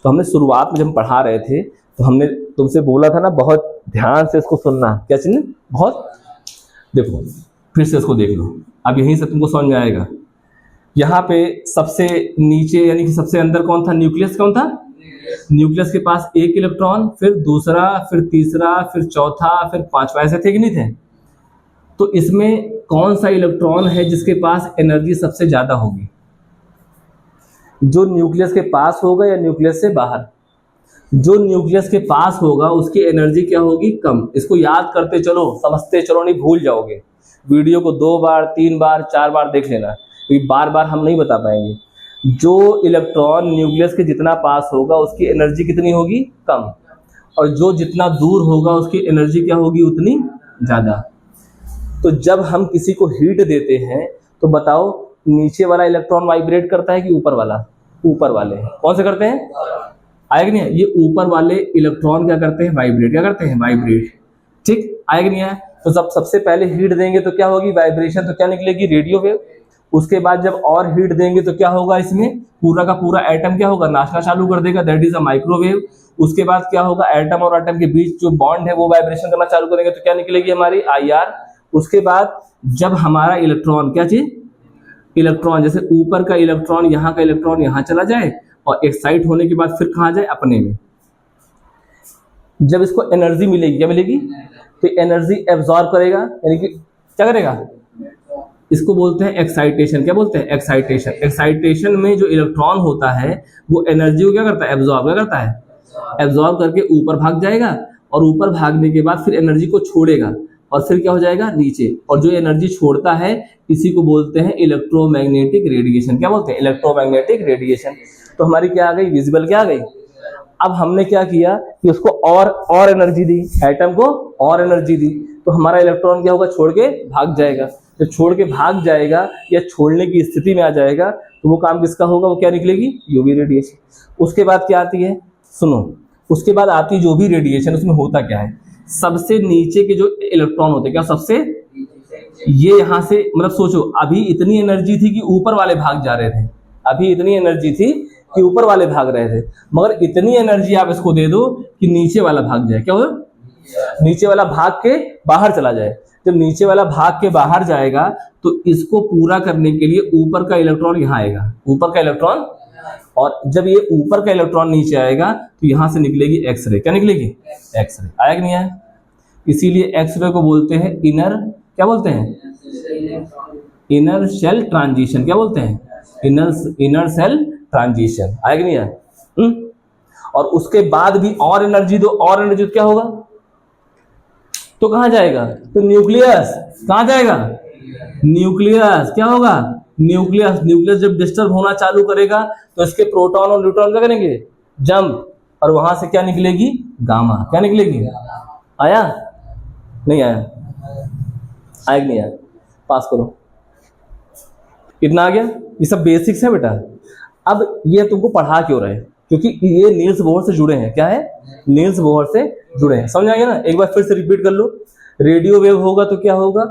तो हमने शुरुआत में जब हम पढ़ा रहे थे तो हमने तुमसे बोला था ना, बहुत ध्यान से इसको सुनना। क्या चीज? बहुत। देखो फिर से इसको देख लो, अब यहीं से तुमको समझ में आएगा। यहाँ पे सबसे नीचे यानी कि सबसे अंदर कौन था? न्यूक्लियस। कौन था? न्यूक्लियस के पास एक इलेक्ट्रॉन, फिर दूसरा, फिर तीसरा, फिर चौथा, फिर पांचवा, ऐसे थे कि नहीं थे? तो इसमें कौन सा इलेक्ट्रॉन है जिसके पास एनर्जी सबसे ज्यादा होगी? जो न्यूक्लियस के पास होगा या न्यूक्लियस से बाहर? जो न्यूक्लियस के पास होगा उसकी एनर्जी क्या होगी? कम। इसको याद करते चलो, समझते चलो, नहीं भूल जाओगे। वीडियो को 2 बार 3 बार 4 बार देख लेना, क्योंकि बार बार हम नहीं बता पाएंगे। जो इलेक्ट्रॉन न्यूक्लियस के जितना पास होगा उसकी एनर्जी कितनी होगी? कम। और जो जितना दूर होगा उसकी एनर्जी क्या होगी? उतनी ज़्यादा। तो जब हम किसी को हीट देते हैं तो बताओ, नीचे वाला इलेक्ट्रॉन वाइब्रेट करता है कि ऊपर वाला? ऊपर वाले। कौन से करते हैं? आएगा नहीं? ये ऊपर वाले इलेक्ट्रॉन क्या करते हैं? वाइब्रेट। क्या करते हैं? वाइब्रेट। ठीक, आएगा नहीं है? तो जब सबसे पहले हीट देंगे तो क्या होगी? वाइब्रेशन। तो क्या निकलेगी? Radio wave. उसके बाद जब और हीट देंगे तो क्या होगा? इसमें पूरा का पूरा एटम क्या होगा? नाचना चालू कर देगा, दैट इज अ माइक्रोवेव। उसके बाद क्या होगा? एटम और एटम के बीच जो बॉन्ड है वो वाइब्रेशन करना चालू करेंगे, तो क्या निकलेगी? हमारी IR। उसके बाद जब हमारा इलेक्ट्रॉन, क्या चीज? इलेक्ट्रॉन, जैसे ऊपर का इलेक्ट्रॉन, यहाँ का इलेक्ट्रॉन यहाँ चला जाए और एक्साइट होने के बाद फिर कहाँ जाए? अपने में। जब इसको एनर्जी मिलेगी, क्या मिलेगी? तो एनर्जी एब्जॉर्ब करेगा, यानी कि क्या करेगा? इसको बोलते हैं एक्साइटेशन। क्या बोलते हैं? एक्साइटेशन। एक्साइटेशन में जो इलेक्ट्रॉन होता है वो एनर्जी को क्या करता है? एब्जॉर्ब। क्या करता है? एब्जॉर्ब करके ऊपर भाग जाएगा, और ऊपर भागने के बाद फिर एनर्जी को छोड़ेगा, और फिर क्या हो जाएगा? नीचे। और जो एनर्जी छोड़ता है इसी को बोलते हैं इलेक्ट्रोमैग्नेटिक रेडिएशन। क्या बोलते हैं? Electromagnetic radiation. तो हमारी क्या आ गई? विजिबल क्या आ गई? अब हमने क्या किया कि उसको और एनर्जी दी, एटम को और एनर्जी दी, तो हमारा इलेक्ट्रॉन क्या होगा? छोड़ के भाग जाएगा। जब छोड़ के भाग जाएगा या छोड़ने की स्थिति में आ जाएगा तो वो काम किसका होगा? वो क्या निकलेगी? UV radiation. उसके बाद क्या आती है? सुनो, उसके बाद आती है जो भी रेडिएशन। उसमें होता क्या है? सबसे नीचे के जो इलेक्ट्रॉन होते हैं, क्या सबसे, ये यहाँ से, मतलब सोचो, अभी इतनी एनर्जी थी कि ऊपर वाले भाग जा रहे थे। अभी इतनी एनर्जी थी कि ऊपर वाले भाग रहे थे, मगर इतनी एनर्जी आप इसको दे दो कि नीचे वाला भाग जाए। क्या हो? नीचे वाला भाग के बाहर चला जाए। जब नीचे वाला भाग के बाहर जाएगा तो इसको पूरा करने के लिए ऊपर का इलेक्ट्रॉन यहाँ आएगा। ऊपर का इलेक्ट्रॉन, और जब ये ऊपर का इलेक्ट्रॉन नीचे आएगा तो यहाँ से निकलेगी एक्सरे। क्या निकलेगी? एक्सरे। आया कि नहीं आया? इसीलिए एक्सरे को बोलते हैं इनर, क्या बोलते हैं? Inner shell transition. क्या बोलते हैं? Inner shell transition. आया कि नहीं आया? और उसके बाद भी और एनर्जी दो, और एनर्जी क्या होगा? तो कहाँ जाएगा? तो न्यूक्लियस। कहाँ जाएगा? न्यूक्लियस। क्या होगा? न्यूक्लियस जब डिस्टर्ब होना चालू करेगा तो इसके प्रोटॉन और न्यूट्रॉन क्या करेंगे? जंप, और वहां से क्या निकलेगी? गामा। क्या निकलेगी? आया? नहीं आया? आया नहीं आया? पास करो। कितना आ गया? ये सब बेसिक्स है बेटा। अब ये तुमको पढ़ा क्यों रहे? क्योंकि ये नील्स बोहर से जुड़े हैं। क्या है? नील्स बोहर से जुड़े हैं। समझ आ गया ना? एक बार फिर से रिपीट कर लो। रेडियो वेव होगा तो क्या होगा?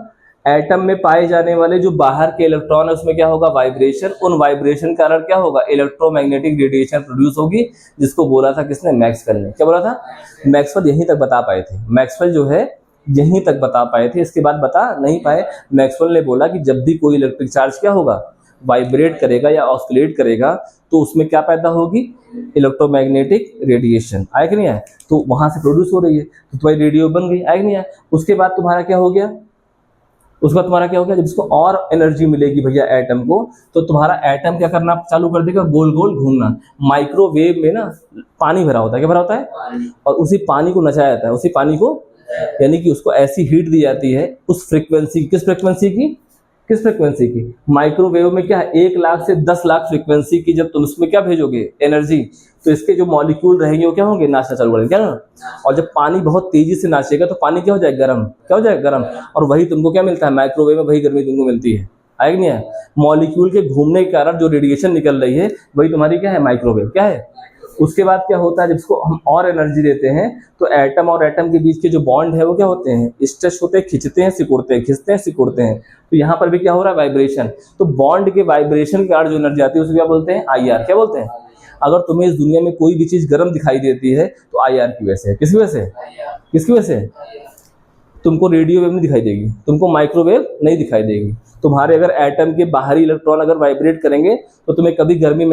एटम में पाए जाने वाले जो बाहर के इलेक्ट्रॉन है उसमें क्या होगा? वाइब्रेशन। उन वाइब्रेशन के कारण क्या होगा? इलेक्ट्रोमैग्नेटिक रेडिएशन प्रोड्यूस होगी, जिसको बोला था किसने? मैक्सवेल ने। क्या बोला था? मैक्सवेल यहीं तक बता पाए थे। मैक्सवेल जो है यहीं तक बता पाए थे, इसके बाद बता नहीं पाए। मैक्सवेल ने बोला कि जब भी कोई इलेक्ट्रिक चार्ज क्या होगा? वाइब्रेट करेगा या ऑस्किलेट करेगा तो उसमें क्या पैदा होगी? Electromagnetic radiation. आया कि नहीं आया? तो वहां से प्रोड्यूस हो रही है, तो तुम्हारी रेडियो बन गई। आया कि नहीं आया? उसके बाद तुम्हारा क्या हो गया? उसके बाद तुम्हारा क्या हो गया? जब इसको और एनर्जी मिलेगी भैया एटम को, तो तुम्हारा एटम क्या करना चालू कर देगा? गोल गोल घूमना। माइक्रोवेव में ना पानी भरा होता है। क्या भरा होता है? और उसी पानी को नचाया जाता है। उसी पानी को, यानी कि उसको ऐसी हीट दी जाती है उस फ्रीक्वेंसी, किस फ्रीक्वेंसी की? किस फ्रीक्वेंसी की? माइक्रोवेव में क्या है? 1 लाख से 10 लाख फ्रीक्वेंसी की जब तुम उसमें क्या भेजोगे? एनर्जी, तो इसके जो मॉलिक्यूल रहेंगे वो क्या होंगे? नाचना चालू करेंगे। क्या ना? और जब पानी बहुत तेजी से नाचेगा तो पानी क्या हो जाएगा? गर्म। क्या हो जाएगा? गर्म। और वही तुमको क्या मिलता है? माइक्रोवेव में वही गर्मी तुमको मिलती है। आया कि नहीं है? मॉलिक्यूल के घूमने के कारण जो रेडिएशन निकल रही है वही तुम्हारी क्या है? माइक्रोवेव। क्या है? उसके बाद क्या होता है? जब इसको हम और एनर्जी देते हैं तो एटम और एटम के बीच के जो बॉन्ड है वो क्या होते हैं? स्ट्रेच होते हैं, खिंचते हैं, सिकुड़ते हैं, खिंचते हैं, सिकुड़ते हैं। तो यहाँ पर भी क्या हो रहा है? वाइब्रेशन। तो बॉन्ड के वाइब्रेशन के कारण जो एनर्जी आती है उसे क्या बोलते हैं? IR। क्या बोलते हैं? अगर तुम्हें इस दुनिया में कोई भी चीज गर्म दिखाई देती है तो IR की वजह से है। किस वजह से? किसकी वजह से? तुमको रेडियो वेव नहीं दिखाई देगी, तुमको माइक्रोवेव नहीं दिखाई देगी। तुम्हारे अगर एटम के बाहरी इलेक्ट्रॉन अगर वाइब्रेट करेंगे तो तुम्हें कभी गर्मी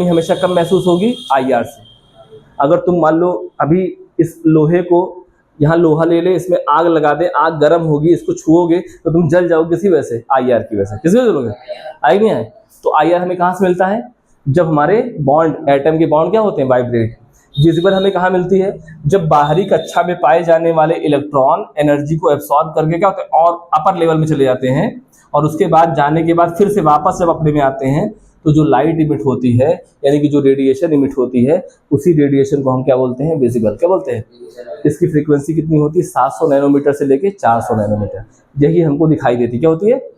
हमेशा कम महसूस होगी IR से। अगर तुम मान लो अभी इस लोहे को, यहाँ लोहा ले ले, इसमें आग लगा दे, आग गर्म होगी, इसको छुओगे तो तुम जल जाओगे। किसी वजह से? IR की वजह से। किस वजह से जलोगे? आए नहीं आए? तो IR हमें कहाँ से मिलता है? जब हमारे बॉन्ड, एटम के बॉन्ड क्या होते हैं? वाइब्रेट। विजिबल हमें कहाँ मिलती है? जब बाहरी कक्षा में पाए जाने वाले इलेक्ट्रॉन एनर्जी को एब्सॉर्ब करके क्या होते हैं और अपर लेवल में चले जाते हैं, और उसके बाद जाने के बाद फिर से वापस जब अपने में आते हैं तो जो लाइट इमिट होती है, यानी कि जो रेडिएशन इमिट होती है, उसी रेडिएशन को हम क्या बोलते हैं? विजिबल। क्या बोलते हैं? इसकी फ्रीक्वेंसी कितनी होती है? 700 नैनोमीटर से लेके 400 नैनोमीटर। यही हमको दिखाई देती। क्या होती है?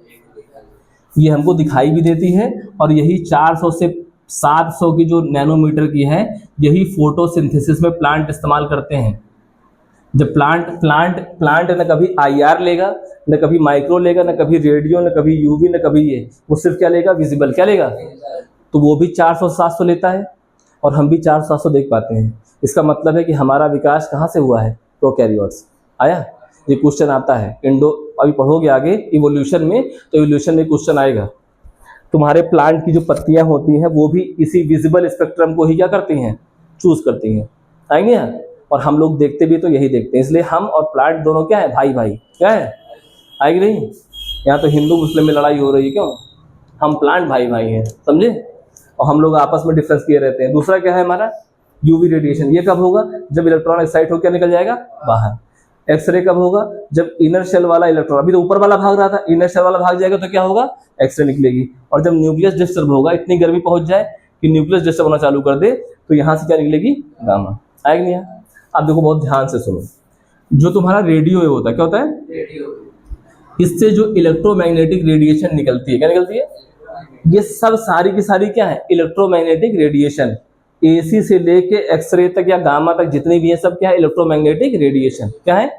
ये हमको दिखाई भी देती है, और यही 400 से 700 की जो नैनोमीटर की है, यही फोटोसिंथेसिस में प्लांट इस्तेमाल करते हैं। जब प्लांट न कभी IR लेगा, न कभी माइक्रो लेगा, न कभी रेडियो, न कभी UV, न कभी ये, वो सिर्फ क्या लेगा? विजिबल। क्या लेगा? तो वो भी 400-700 लेता है और हम भी 400-700 देख पाते हैं। इसका मतलब है कि हमारा विकास कहाँ से हुआ है? प्रोकैरियोट्स। आया? ये क्वेश्चन आता है अभी पढ़ोगे आगे इवोल्यूशन में, तो इवोल्यूशन में क्वेश्चन आएगा। तुम्हारे प्लांट की जो पत्तियां होती हैं वो भी इसी विजिबल स्पेक्ट्रम को ही क्या करती हैं? चूज करती हैं। आएंगे यहाँ? और हम लोग देखते भी तो यही देखते हैं, इसलिए हम और प्लांट दोनों क्या है? भाई भाई। क्या है? आएगी नहीं? यहाँ तो हिंदू मुस्लिम में लड़ाई हो रही है, क्यों? हम प्लांट भाई भाई हैं, समझे? और हम लोग आपस में डिफरेंस किए रहते हैं। दूसरा क्या है हमारा? UV radiation. ये कब होगा? जब इलेक्ट्रॉन एक्साइट होकर निकल जाएगा बाहर। एक्सरे कब होगा? जब इनर शेल वाला इलेक्ट्रॉन, अभी तो ऊपर वाला भाग रहा था, इनर शेल वाला भाग जाएगा तो क्या होगा? एक्सरे निकलेगी। और जब न्यूक्लियस डिस्टर्ब होगा, इतनी गर्मी पहुंच जाए कि न्यूक्लियस डिस्टर्ब होना चालू कर दे, तो यहाँ से क्या निकलेगी? गामा। आएगी नहीं? अब देखो बहुत ध्यान से सुनो, जो तुम्हारा रेडियो वेव होता है, क्या होता है? रेडियो। इससे जो इलेक्ट्रोमैग्नेटिक रेडिएशन निकलती है, क्या निकलती है? ये सब सारी की सारी क्या है? Electromagnetic radiation. AC से लेके एक्सरे तक या गामा तक जितनी भी है, सब क्या है? Electromagnetic radiation. क्या है?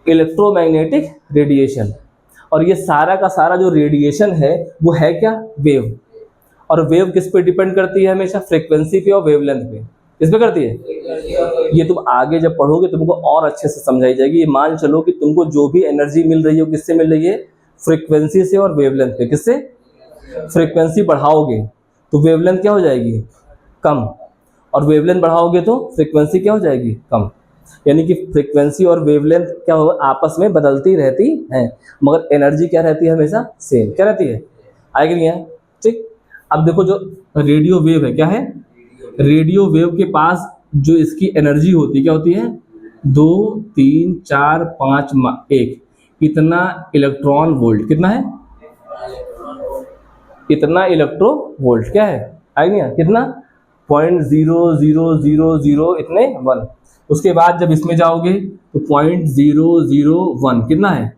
Electromagnetic radiation. और ये सारा का सारा जो रेडिएशन है वो है क्या? वेव। और वेव किस पे डिपेंड करती है? हमेशा फ्रीक्वेंसी पे और वेवलेंथ पे। किस पे करती है? ये तुम आगे जब पढ़ोगे तुमको और अच्छे से समझाई जाएगी। ये मान चलो कि तुमको जो भी एनर्जी मिल रही है वो किससे मिल रही है? फ्रीक्वेंसी से और वेवलेंथ पे। किससे? फ्रीक्वेंसी बढ़ाओगे तो वेवलेंथ क्या हो जाएगी? कम, और वेवलेंथ बढ़ाओगे तो फ्रीक्वेंसी क्या हो जाएगी? कम। यानी कि फ्रीक्वेंसी और वेवलेंथ क्या हो? आपस में बदलती रहती हैं, मगर एनर्जी क्या रहती है? हमेशा सेम। क्या रहती है? आएगी नहीं है? ठीक। अब देखो जो रेडियो वेव है, क्या है? रेडियो वेव के पास जो इसकी एनर्जी होती है, क्या होती है? 2, 3, 4, 5, 1 इतना इलेक्ट्रॉन वोल्ट। कितना है? इतना इलेक्ट्रो वोल्ट। क्या है? आएगी नहीं? कितना? 0.0000 इतने 1। उसके बाद जब इसमें जाओगे तो 0.001 कितना है?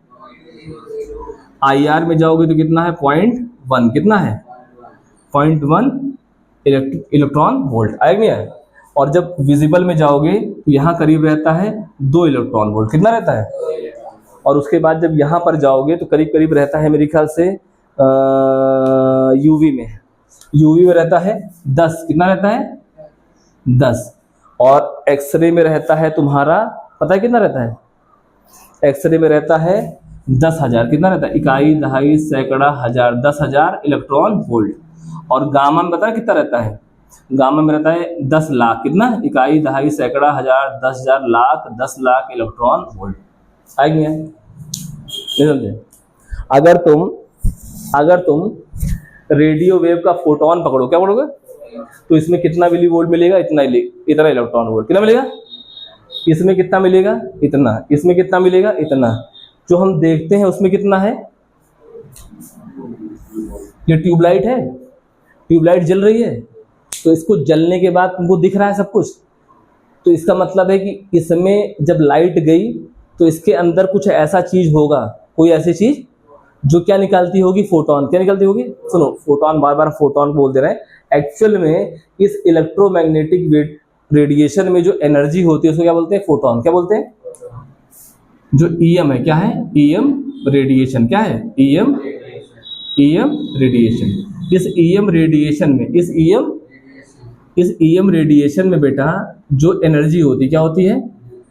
IR में जाओगे तो कितना है? 0.1 कितना है? 0.1 इलेक्ट्रॉन वोल्ट। आएगा नहीं है? और जब विजिबल में जाओगे तो यहाँ करीब रहता है 2 इलेक्ट्रॉन वोल्ट। कितना रहता है? और उसके बाद जब यहाँ पर जाओगे तो करीब करीब रहता है मेरे ख्याल से UV में रहता है 10। कितना रहता है? 10। और एक्सरे में रहता है तुम्हारा, पता है कितना रहता है? एक्सरे में रहता है 10,000। कितना रहता है? इकाई, दहाई, सैकड़ा, हजार, 10,000 इलेक्ट्रॉन वोल्ट। और गामा में पता है कितना रहता है? गामा में रहता है 10 लाख। कितना? इकाई, दहाई, सैकड़ा, हजार, 10,000, लाख, 10 लाख इलेक्ट्रॉन वोल्ट। आएंगे? नहीं समझे? अगर तुम रेडियो वेव का फोटोन पकड़ो, क्या पकड़ोगे? तो इसमें कितना मिली वोल्ट मिलेगा? इतना इलेक्ट्रॉन वोल्ट। कितना मिलेगा? इसमें कितना मिलेगा? इतना। इसमें कितना मिलेगा? इतना। जो हम देखते हैं उसमें कितना है? ये ट्यूबलाइट है, ट्यूबलाइट जल रही है, तो इसको जलने के बाद तुमको दिख रहा है सब कुछ। तो इसका मतलब है कि इसमें जब लाइट गई तो इसके अंदर कुछ ऐसा चीज होगा, कोई ऐसी चीज जो क्या निकालती होगी? फोटोन। क्या निकालती होगी? सुनो, फोटोन, बार बार फोटोन बोल दे रहे हैं। एक्चुअल में इस इलेक्ट्रोमैग्नेटिक रेडिएशन में जो एनर्जी होती है उसको क्या बोलते हैं? फोटोन। क्या बोलते हैं? जो EM है, क्या है? EM radiation. क्या है? EM radiation. इस EM रेडिएशन में, इस EM इस ईएम रेडिएशन में बेटा जो एनर्जी होती क्या होती है?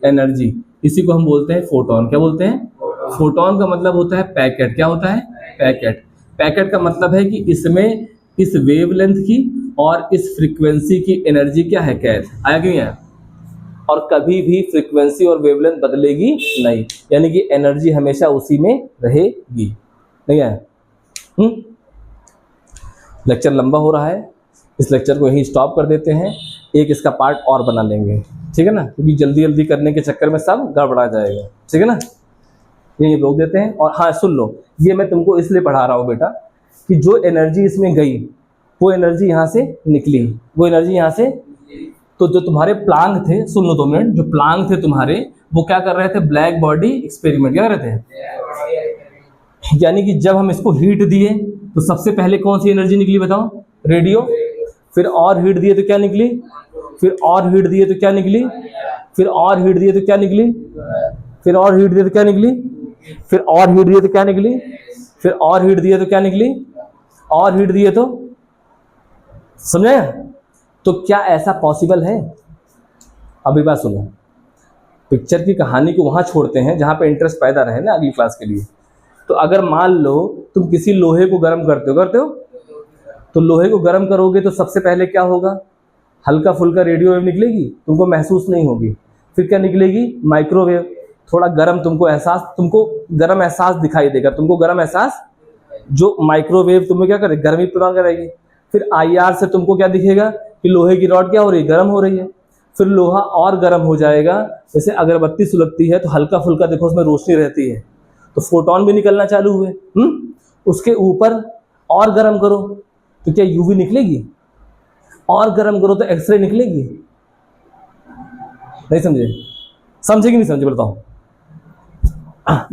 एनर्जी। इसी को हम बोलते हैं फोटोन। क्या बोलते हैं? फोटोन का मतलब होता है पैकेट। क्या होता है? पैकेट। पैकेट का मतलब है कि इसमें इस वेवलेंथ की और इस फ्रीक्वेंसी की एनर्जी क्या है? कैद। आया कि नहीं आया? और कभी भी फ्रीक्वेंसी और वेवलेंथ बदलेगी नहीं, यानी कि एनर्जी हमेशा उसी में रहेगी। नहीं आया? लेक्चर लंबा हो रहा है, इस लेक्चर को यहीं स्टॉप कर देते हैं, एक इसका पार्ट और बना लेंगे, ठीक है ना, क्योंकि जल्दी जल्दी करने के चक्कर में सब गड़बड़ा जाएगा, ठीक है ना। यही रोक देते हैं। और हाँ सुन लो, ये मैं तुमको इसलिए पढ़ा रहा हूँ बेटा कि जो एनर्जी इसमें गई वो एनर्जी यहाँ से निकली, वो एनर्जी यहाँ से, तो जो तुम्हारे प्लांक थे, सुन लो 2 मिनट, जो प्लांक थे तुम्हारे वो क्या कर रहे थे? Black body experiment. क्या कर रहे थे? यानी कि जब हम इसको हीट दिए तो सबसे पहले कौन सी एनर्जी निकली बताओ? रेडियो। फिर और हीट दिए तो क्या निकली? फिर और हीट दिए तो क्या निकली? फिर और हीट दिए तो क्या निकली? फिर और हीट दिए तो क्या निकली? फिर और हीट दिए तो क्या निकली? फिर और हीट दिए तो क्या निकली? और हीट दिए तो, समझे? तो क्या ऐसा पॉसिबल है? अभी बात सुनो, पिक्चर की कहानी को वहां छोड़ते हैं जहां पे इंटरेस्ट पैदा रहे ना अगली क्लास के लिए। तो अगर मान लो तुम किसी लोहे को गर्म करते हो, तो लोहे को गर्म करोगे तो सबसे पहले क्या होगा? हल्का फुल्का रेडियो वेव निकलेगी, तुमको महसूस नहीं होगी। फिर क्या निकलेगी? माइक्रोवेव। थोड़ा गर्म, तुमको गर्म एहसास दिखाई देगा, तुमको गर्म एहसास, जो माइक्रोवेव तुम्हें क्या करे? गर्मी प्रदान करेगी। फिर आईआर से तुमको क्या दिखेगा कि लोहे की रॉड क्या हो रही है? गर्म हो रही है। फिर लोहा और गर्म हो जाएगा, जैसे अगरबत्ती सुलगती है तो हल्का फुल्का देखो उसमें रोशनी रहती है, तो फोटोन भी निकलना चालू हुए। उसके ऊपर और गर्म करो तो क्या यूवी निकलेगी? और गर्म करो तो एक्सरे निकलेगी। नहीं समझे? समझे कि नहीं समझे? बताओ,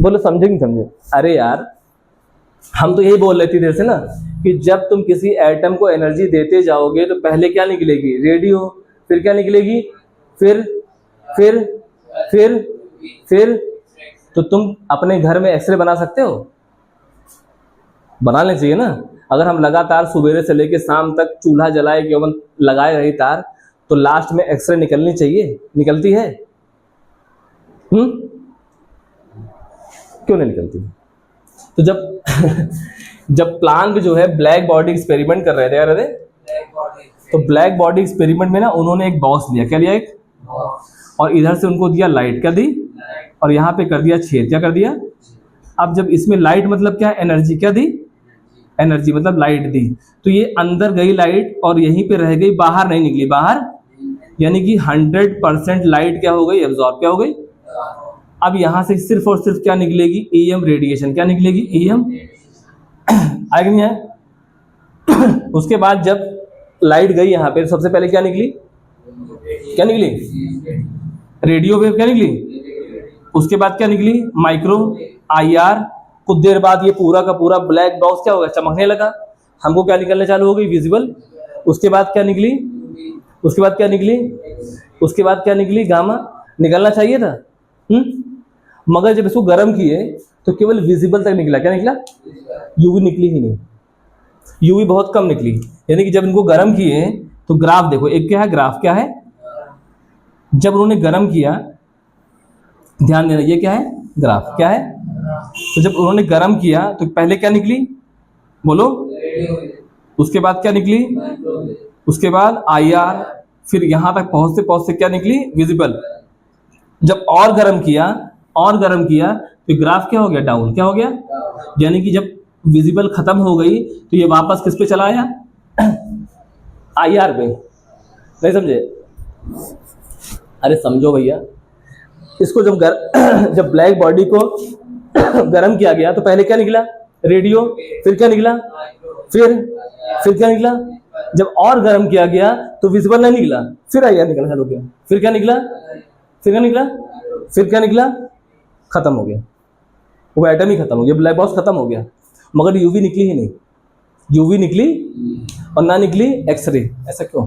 बोलो समझे कि नहीं समझे? अरे यार, हम तो यही बोल रहे थे देर से ना कि जब तुम किसी एटम को एनर्जी देते जाओगे तो पहले क्या निकलेगी? रेडियो। फिर क्या निकलेगी? फिर फिर फिर फिर तो तुम अपने घर में एक्सरे बना सकते हो? बनाने चाहिए ना। अगर हम लगातार सुबह से लेकर शाम तक चूल्हा जलाए के ओवन लगाए रही तार, तो लास्ट में एक्सरे निकलनी चाहिए। निकलती है? क्यों नहीं निकलती? तो जब प्लांक जो है ब्लैक बॉडी एक्सपेरिमेंट कर रहे थे यार, तो ब्लैक बॉडी एक्सपेरिमेंट में ना उन्होंने एक बॉक्स लिया। क्या लिया? एक, और इधर से उनको दिया लाइट। क्या दी? और यहाँ पे कर दिया छेद। क्या कर दिया? अब जब इसमें लाइट मतलब क्या? एनर्जी। क्या दी? एनर्जी मतलब लाइट दी। तो ये अंदर गई लाइट और यहीं पे रह गई, बाहर नहीं निकली। बाहर यानी कि 100% लाइट क्या हो गई? एब्जॉर्ब। क्या हो गई? अब यहाँ से सिर्फ और सिर्फ क्या निकलेगी? EM radiation. क्या निकलेगी? ईएम। आएगा नहीं है? उसके बाद जब लाइट गई यहाँ पे, सबसे पहले क्या निकली? क्या निकली? Radio wave. क्या निकली? उसके बाद क्या निकली? Micro IR. कुछ देर बाद ये पूरा का पूरा ब्लैक बॉक्स क्या होगा? चमकने लगा। हमको क्या निकलने चालू हो गई? विजिबल। उसके बाद क्या निकली? उसके बाद क्या निकली? उसके बाद क्या निकली? गामा। निकलना चाहिए था, मगर जब इसको गर्म किए तो केवल विजिबल तक निकला। क्या निकला? यूवी निकली ही नहीं। यूवी बहुत कम निकली। यानी कि जब इनको गर्म किए तो ग्राफ देखो, एक क्या है? ग्राफ। क्या है? जब उन्होंने गर्म किया, ध्यान देना, ये क्या है? ग्राफ। क्या है? तो जब उन्होंने गर्म किया तो पहले क्या निकली? बोलो। उसके बाद क्या निकली? उसके बाद आईआर। फिर यहां तक पहुंचते क्या निकली? विजिबल। जब और गर्म किया तो ग्राफ क्या हो गया? डाउन। क्या हो गया? यानी कि जब विजिबल खत्म हो गई तो ये वापस किस पे चला आया? आईआर पे। नहीं समझे? अरे समझो भैया, इसको जब ब्लैक बॉडी को गर्म किया गया तो पहले क्या निकला? रेडियो। फिर क्या निकला? फिर क्या निकला? जब और गर्म किया गया तो विजिबल नहीं निकला, फिर आईआर निकलना चालू किया। फिर क्या निकला? फिर क्या निकला? खत्म हो गया, वो एटम ही खत्म हो गया, ब्लैक बॉक्स खत्म हो गया, मगर यूवी निकली ही नहीं। यूवी निकली और ना निकली एक्सरे। ऐसा क्यों?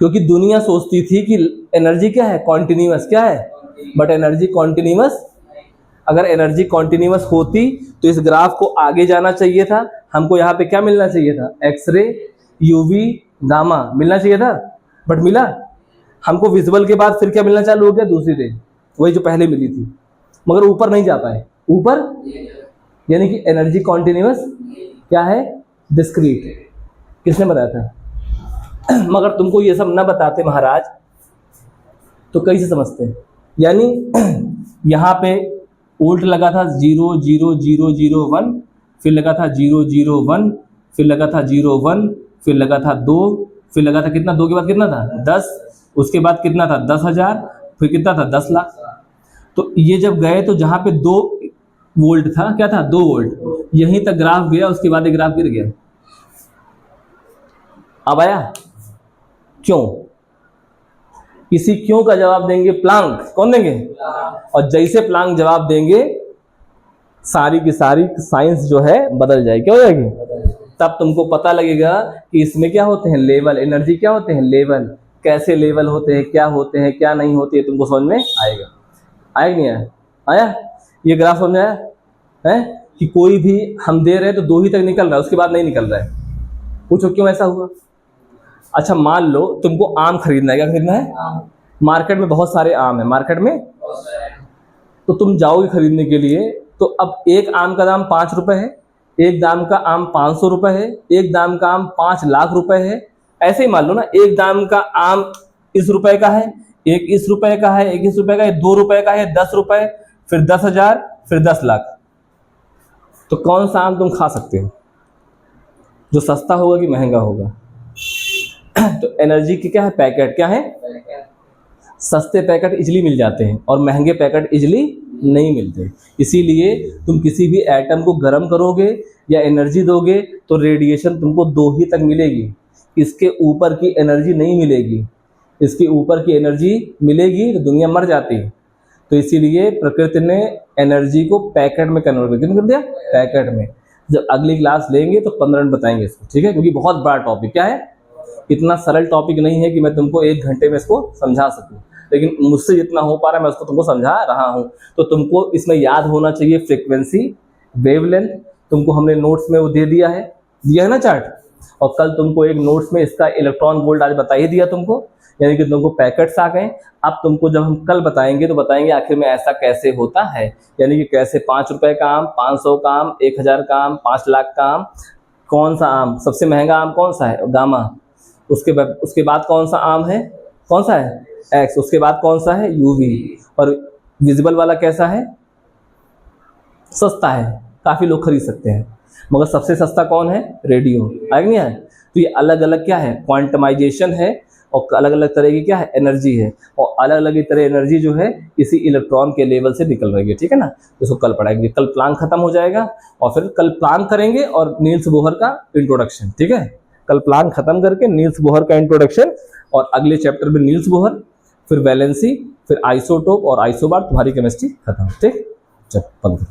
क्योंकि दुनिया सोचती थी कि एनर्जी क्या है? कॉन्टिन्यूअस। क्या है? बट एनर्जी कॉन्टिन्यूअस, अगर एनर्जी कॉन्टिन्यूअस होती तो इस ग्राफ को आगे जाना चाहिए था, हमको यहाँ पे क्या मिलना चाहिए था? एक्सरे। यूवी गामा मिलना चाहिए था, बट मिला हमको विजिबल के बाद फिर क्या मिलना चालू हो गया, दूसरी रे, वही जो पहले मिली थी, मगर ऊपर नहीं जा पाए, ऊपर यानी कि एनर्जी कॉन्टिन्यूअस क्या है, डिस्क्रीट। किसने बताया था? मगर तुमको ये सब ना बताते महाराज तो कैसे समझते हैं? यानी यहाँ पे उल्ट लगा था 0 0 0 0 1, फिर लगा था 0 0 1, फिर लगा था 0 1, फिर लगा था 2, फिर लगा था कितना, 2 के बाद कितना था 10, उसके बाद कितना था 10,000, फिर कितना था 10 लाख। तो ये जब गए तो जहाँ पे 2 वोल्ट था, क्या था 2 वोल्ट, यहीं तक ग्राफ गया, उसके बाद ये ग्राफ गिर गया। अब आया क्यों? इसी क्यों का जवाब देंगे प्लांक। कौन देंगे? और जैसे प्लांक जवाब देंगे सारी की सारी साइंस जो है बदल जाएगी। क्या हो जाएगी? तब तुमको पता लगेगा कि इसमें क्या होते हैं, लेवल, एनर्जी क्या होते हैं, लेवल, कैसे लेवल होते हैं, क्या होते हैं, क्या नहीं होते, तुमको समझ में आएगा। आया नहीं आया? आया? ये ग्राफ समझ आया है कि कोई भी हम दे रहे हैं तो 2 ही तक निकल रहा है, उसके बाद नहीं निकल रहा है। पूछो क्यों ऐसा हुआ? अच्छा मान लो तुमको आम खरीदना है, क्या खरीदना है? मार्केट में बहुत सारे आम है, मार्केट में तो तुम जाओगे खरीदने के लिए, तो अब एक आम का दाम 5 रुपए है, एक दाम का आम 500 रुपए है, एक दाम का आम 5 लाख रुपए है। ऐसे ही मान लो ना, एक दाम का आम इस रुपए का है, एक इस रुपए का है, एक इस रुपए का है, 2 रुपए का है, 10 रुपए, फिर 10,000, फिर 10 लाख। तो कौन सा आम तुम खा सकते हो? जो सस्ता होगा कि महंगा होगा? तो एनर्जी की क्या है, पैकेट क्या है, सस्ते पैकेट इजली मिल जाते हैं और महंगे पैकेट इजली नहीं मिलते। इसीलिए तुम किसी भी एटम को गर्म करोगे या एनर्जी दोगे तो रेडिएशन तुमको 2 ही तक मिलेगी, इसके ऊपर की एनर्जी नहीं मिलेगी। इसके ऊपर की एनर्जी मिलेगी तो दुनिया मर जाती। तो इसीलिए प्रकृति ने एनर्जी को पैकेट में कन्वर्ट कर दिया, पैकेट में। जब अगली क्लास लेंगे तो 15 मिनट बताएंगे इसको, ठीक है? क्योंकि बहुत बड़ा टॉपिक क्या है, इतना सरल टॉपिक नहीं है कि मैं तुमको 1 घंटे में इसको समझा सकूं, लेकिन मुझसे जितना हो पा रहा है मैं उसको तुमको समझा रहा हूं। तो तुमको इसमें याद होना चाहिए फ्रीक्वेंसी, वेवलेंथ, तुमको हमने नोट्स में वो दे दिया है ना चार्ट, और कल तुमको एक नोट्स में इसका इलेक्ट्रॉन वोल्ट आज बता ही दिया तुमको, यानी कि तुमको पैकेट्स आ गए। अब तुमको जब हम कल बताएंगे तो बताएंगे आखिर में ऐसा कैसे होता है, यानी कि कैसे 5 रुपए का आम, 500 का आम, 1000 का आम, 5 लाख का आम, कौन सा आम सबसे महंगा आम कौन सा है, गामा। उसके बाद कौन सा आम है, कौन सा है, एक्स। उसके बाद कौन सा है, यूवी। और विजिबल वाला कैसा है, सस्ता है, काफ़ी लोग खरीद सकते हैं, मगर सबसे सस्ता कौन है, रेडियो। आया नहीं है? तो ये अलग अलग क्या है, क्वांटमाइजेशन है, और अलग अलग तरह की क्या है, एनर्जी है, और अलग अलग तरह एनर्जी जो है इसी इलेक्ट्रॉन के लेवल से निकल रही है, ठीक है ना? इसको कल पढ़ाएंगे। कल प्लांक खत्म हो जाएगा और फिर कल प्लांक करेंगे और नील्स बोहर का इंट्रोडक्शन, ठीक है? कल प्लांक खत्म करके नील्स बोहर का इंट्रोडक्शन, और अगले चैप्टर में नील्स बोहर, फिर वैलेंसी, फिर आइसोटोप और आइसोबार, तुम्हारी केमिस्ट्री खत्म, ठीक? चल बंद।